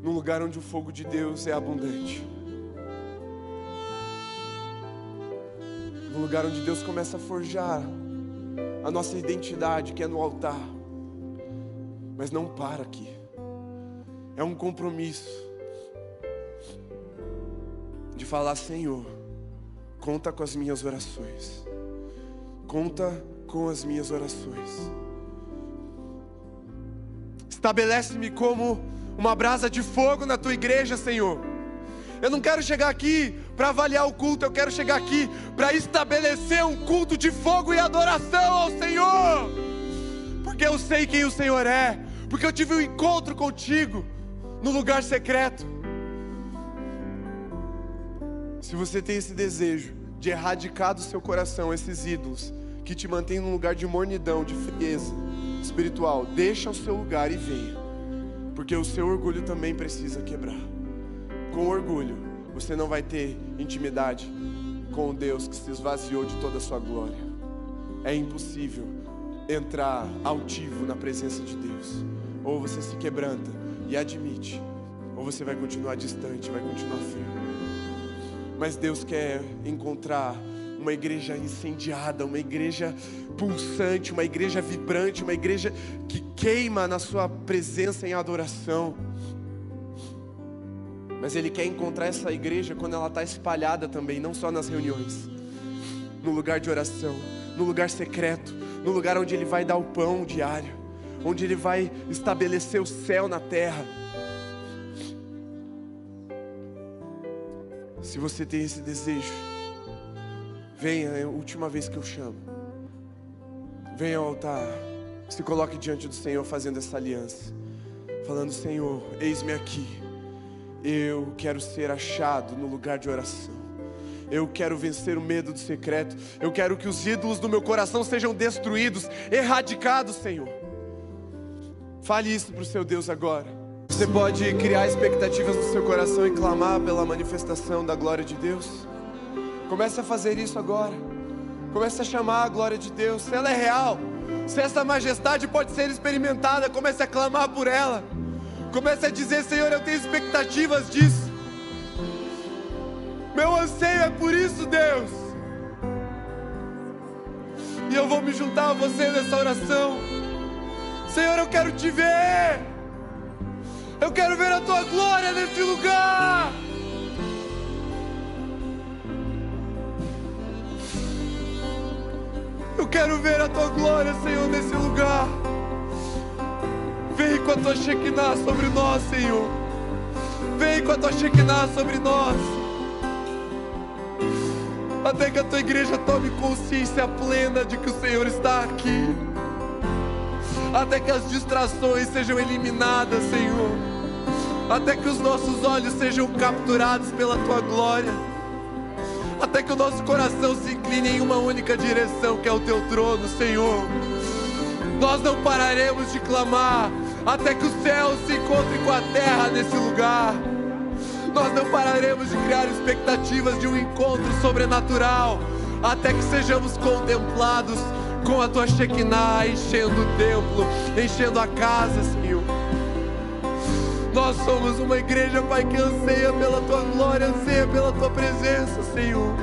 no lugar onde o fogo de Deus é abundante, no lugar onde Deus começa a forjar a nossa identidade, que é no altar. Mas não para aqui. É um compromisso de falar: Senhor, conta com as minhas orações. Conta com as minhas orações. Estabelece-me como uma brasa de fogo na tua igreja, Senhor. Eu não quero chegar aqui para avaliar o culto, eu quero chegar aqui para estabelecer um culto de fogo e adoração ao Senhor. Porque eu sei quem o Senhor é, porque eu tive um encontro contigo no lugar secreto. Se você tem esse desejo de erradicar do seu coração esses ídolos que te mantêm num lugar de mornidão, de frieza espiritual, deixa o seu lugar e venha, porque o seu orgulho também precisa quebrar. Com orgulho, você não vai ter intimidade com o Deus que se esvaziou de toda a sua glória. É impossível entrar altivo na presença de Deus. Ou você se quebranta e admite, ou você vai continuar distante, vai continuar frio. Mas Deus quer encontrar uma igreja incendiada, uma igreja pulsante, uma igreja vibrante, uma igreja que queima na sua presença em adoração. Mas Ele quer encontrar essa igreja quando ela está espalhada também, não só nas reuniões, no lugar de oração, no lugar secreto, no lugar onde Ele vai dar o pão diário, onde Ele vai estabelecer o céu na terra. Se você tem esse desejo, venha, é a última vez que eu chamo. Venha ao altar, se coloque diante do Senhor fazendo essa aliança, falando: Senhor, eis-me aqui. Eu quero ser achado no lugar de oração. Eu quero vencer o medo do secreto. Eu quero que os ídolos do meu coração sejam destruídos, erradicados, Senhor. Fale isso para o seu Deus agora. Você pode criar expectativas no seu coração e clamar pela manifestação da glória de Deus. Comece a fazer isso agora. Comece a chamar a glória de Deus. Se ela é real, se essa majestade pode ser experimentada, comece a clamar por ela. Comece a dizer: Senhor, eu tenho expectativas disso. Meu anseio é por isso, Deus. E eu vou me juntar a você nessa oração. Senhor, eu quero te ver. Eu quero ver a tua glória nesse lugar. Eu quero ver a tua glória, Senhor, nesse lugar. Vem com a tua Shekinah sobre nós, Senhor. Vem com a tua Shekinah sobre nós. Até que a tua igreja tome consciência plena de que o Senhor está aqui. Até que as distrações sejam eliminadas, Senhor. Até que os nossos olhos sejam capturados pela tua glória. Até que o nosso coração se incline em uma única direção, que é o teu trono, Senhor. Nós não pararemos de clamar até que o céu se encontre com a terra nesse lugar. Nós não pararemos de criar expectativas de um encontro sobrenatural até que sejamos contemplados com a tua Shekinah enchendo o templo, enchendo a casa, Senhor. Nós somos uma igreja, Pai, que anseia pela tua glória, anseia pela tua presença, Senhor.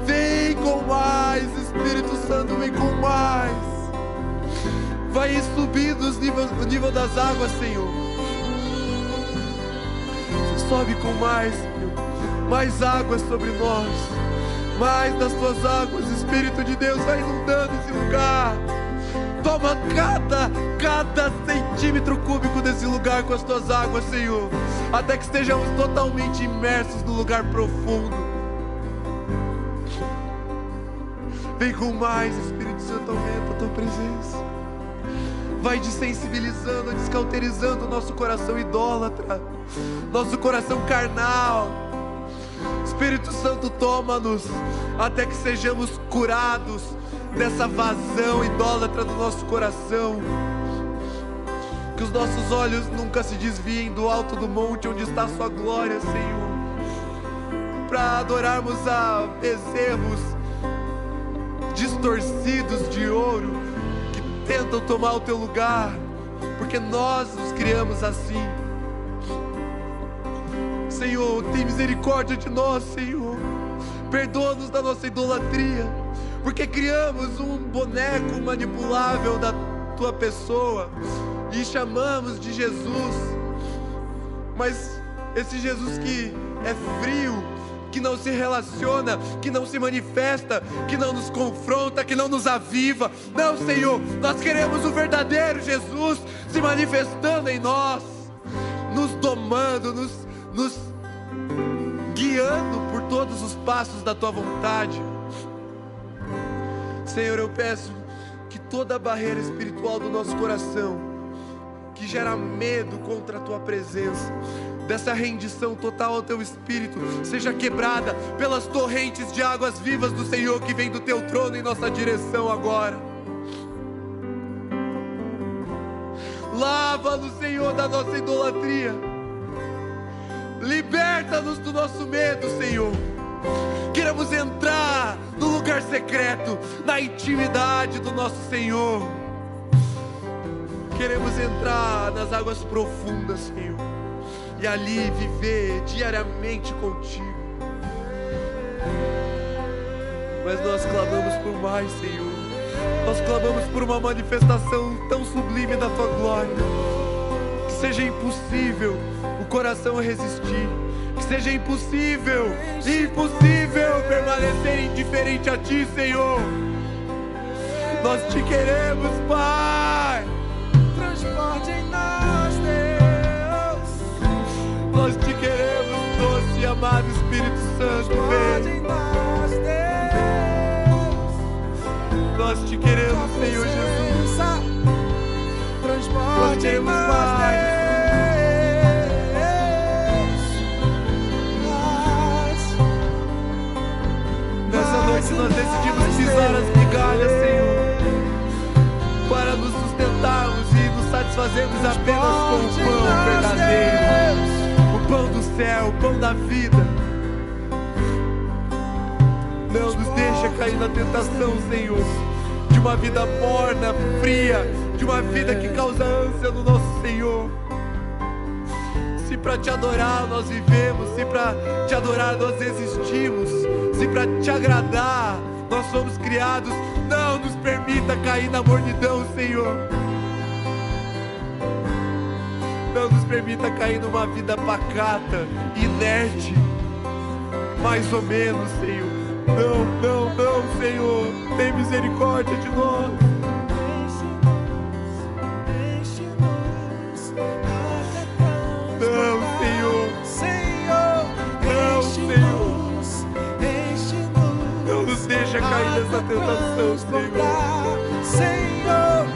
Vem com mais, Espírito Santo, vem com mais. Vai subindo o nível das águas, Senhor. Sobe com mais, Senhor. Mais águas sobre nós. Mais das tuas águas, Espírito de Deus, vai inundando esse lugar. Toma cada centímetro cúbico desse lugar com as tuas águas, Senhor. Até que estejamos totalmente imersos no lugar profundo. Vem com mais, Espírito Santo, aumenta a tua presença. Vai desensibilizando, descauterizando o nosso coração idólatra, nosso coração carnal. Espírito Santo, toma-nos até que sejamos curados dessa vazão idólatra do nosso coração. Que os nossos olhos nunca se desviem do alto do monte onde está a sua glória, Senhor, para adorarmos a bezerros distorcidos de ouro que tentam tomar o teu lugar, porque nós nos criamos assim. Senhor, tem misericórdia de nós, Senhor. Perdoa-nos da nossa idolatria, porque criamos um boneco manipulável da tua pessoa e chamamos de Jesus, mas esse Jesus que é frio, que não se relaciona, que não se manifesta, que não nos confronta, que não nos aviva. Não, Senhor, nós queremos o verdadeiro Jesus se manifestando em nós, nos domando, nos guiando por todos os passos da tua vontade. Senhor, eu peço que toda a barreira espiritual do nosso coração, que gera medo contra a tua presença, dessa rendição total ao teu Espírito, seja quebrada pelas torrentes de águas vivas do Senhor que vem do teu trono em nossa direção agora. Lava-nos, Senhor, da nossa idolatria. Liberta-nos do nosso medo, Senhor. Queremos entrar no lugar secreto, na intimidade do nosso Senhor. Queremos entrar nas águas profundas, Senhor, e ali viver diariamente contigo. Mas nós clamamos por mais, Senhor. Nós clamamos por uma manifestação tão sublime da tua glória, que seja impossível o coração resistir, que seja impossível permanecer indiferente a ti, Senhor. Nós te queremos, Pai. Transporte em nós, Deus. Nós te queremos, doce e amado Espírito Santo, Transporte vem. em nós, Deus. Nós te queremos, Senhor Jesus. Transporte Nós queremos em nós, mais. Deus. Nessa noite nós decidimos pisar as migalhas, Senhor, para nos sustentarmos e nos satisfazermos apenas com o pão verdadeiro, o pão do céu, o pão da vida. Não nos deixa cair na tentação, Senhor, de uma vida morna, fria, de uma vida que causa ânsia no nosso Senhor. Se para te adorar nós vivemos, se para te adorar nós existimos, se para te agradar nós somos criados, não nos permita cair na mornidão, Senhor. Não nos permita cair numa vida pacata, inerte, mais ou menos, Senhor. Não, Senhor, tem misericórdia de nós. Deixa cair nessa tentação, Senhor,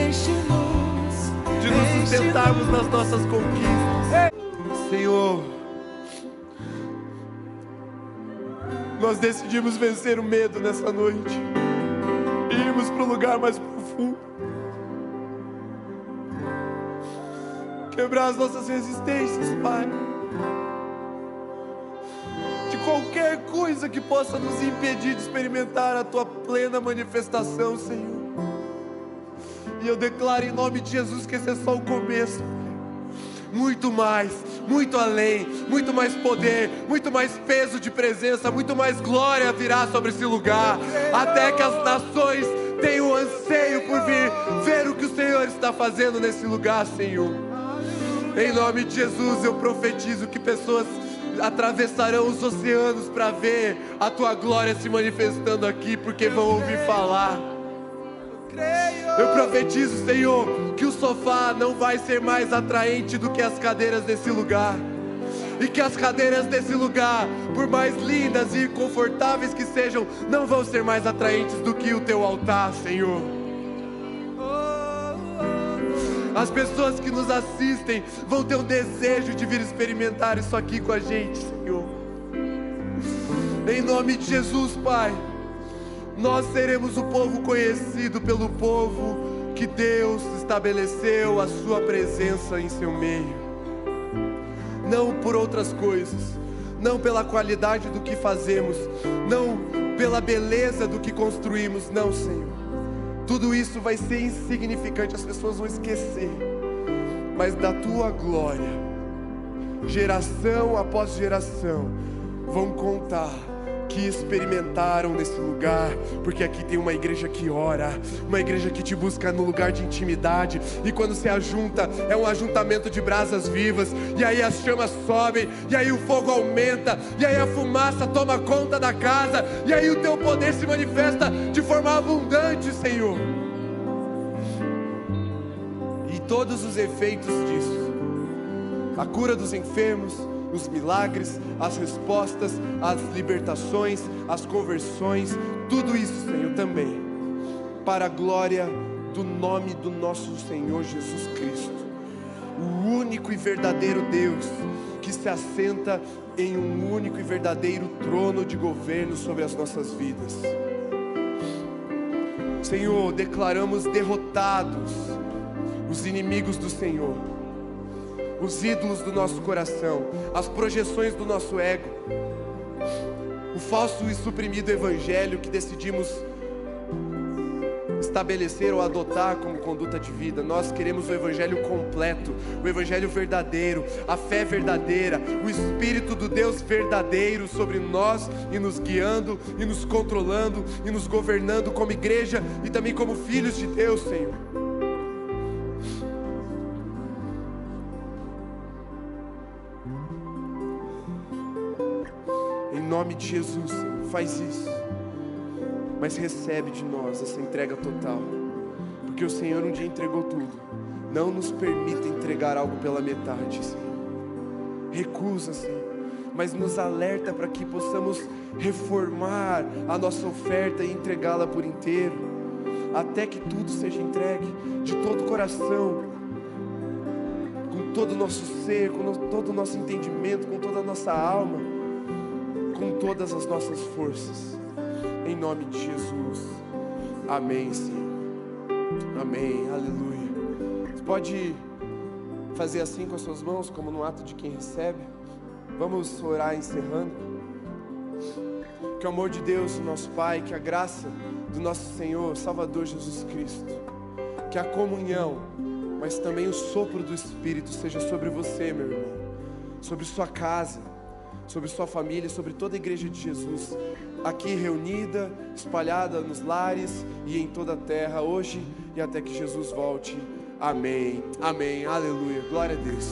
enche-nos de nos sustentarmos nas nossas conquistas. Senhor, nós decidimos vencer o medo nessa noite e irmos para o lugar mais profundo, quebrar as nossas resistências, Pai, qualquer coisa que possa nos impedir de experimentar a tua plena manifestação, Senhor. E eu declaro em nome de Jesus que esse é só o começo. Muito mais, muito além, muito mais poder, muito mais peso de presença, muito mais glória virá sobre esse lugar, até que as nações tenham anseio por vir ver o que o Senhor está fazendo nesse lugar, Senhor. Em nome de Jesus eu profetizo que pessoas atravessarão os oceanos para ver a tua glória se manifestando aqui, porque vão ouvir falar. Eu profetizo, Senhor, que o sofá não vai ser mais atraente do que as cadeiras desse lugar, e que as cadeiras desse lugar, por mais lindas e confortáveis que sejam, não vão ser mais atraentes do que o teu altar, Senhor. As pessoas que nos assistem vão ter um desejo de vir experimentar isso aqui com a gente, Senhor. Em nome de Jesus, Pai, Nós seremos o povo conhecido pelo povo que Deus estabeleceu a sua presença em seu meio. Não por outras coisas, não pela qualidade do que fazemos, não pela beleza do que construímos, não, Senhor. Tudo isso vai ser insignificante, as pessoas vão esquecer, mas da tua glória, geração após geração, vão contar que experimentaram nesse lugar, porque aqui tem uma igreja que ora, uma igreja que te busca no lugar de intimidade, e quando se ajunta, é um ajuntamento de brasas vivas, e aí as chamas sobem, e aí o fogo aumenta, e aí a fumaça toma conta da casa, e aí o teu poder se manifesta de forma abundante, Senhor. E todos os efeitos disso, a cura dos enfermos, os milagres, as respostas, as libertações, as conversões, tudo isso, Senhor, também para a glória do nome do nosso Senhor Jesus Cristo, o único e verdadeiro Deus que se assenta em um único e verdadeiro trono de governo sobre as nossas vidas. Senhor, declaramos derrotados os inimigos do Senhor, os ídolos do nosso coração, as projeções do nosso ego, o falso e suprimido evangelho que decidimos estabelecer ou adotar como conduta de vida. Nós queremos o evangelho completo, o evangelho verdadeiro, a fé verdadeira, o Espírito do Deus verdadeiro sobre nós, e nos guiando, e nos controlando, e nos governando como igreja e também como filhos de Deus, Senhor. Em nome de Jesus, Senhor, faz isso, mas recebe de nós essa entrega total, porque o Senhor um dia entregou tudo. Não nos permita entregar algo pela metade, Senhor. Recusa, Senhor, mas nos alerta para que possamos reformar a nossa oferta e entregá-la por inteiro, até que tudo seja entregue de todo o coração, com todo o nosso ser, com todo o nosso entendimento, com toda a nossa alma, com todas as nossas forças, em nome de Jesus. Amém, Senhor. Amém, aleluia. Você pode fazer assim com as suas mãos, como no ato de quem recebe. Vamos orar encerrando. Que o amor de Deus, nosso Pai, que a graça do nosso Senhor, Salvador Jesus Cristo, que a comunhão, mas também o sopro do Espírito seja sobre você, meu irmão, sobre sua casa, sobre sua família, sobre toda a igreja de Jesus, aqui reunida, espalhada nos lares e em toda a terra, hoje e até que Jesus volte. Amém, amém, aleluia, glória a Deus.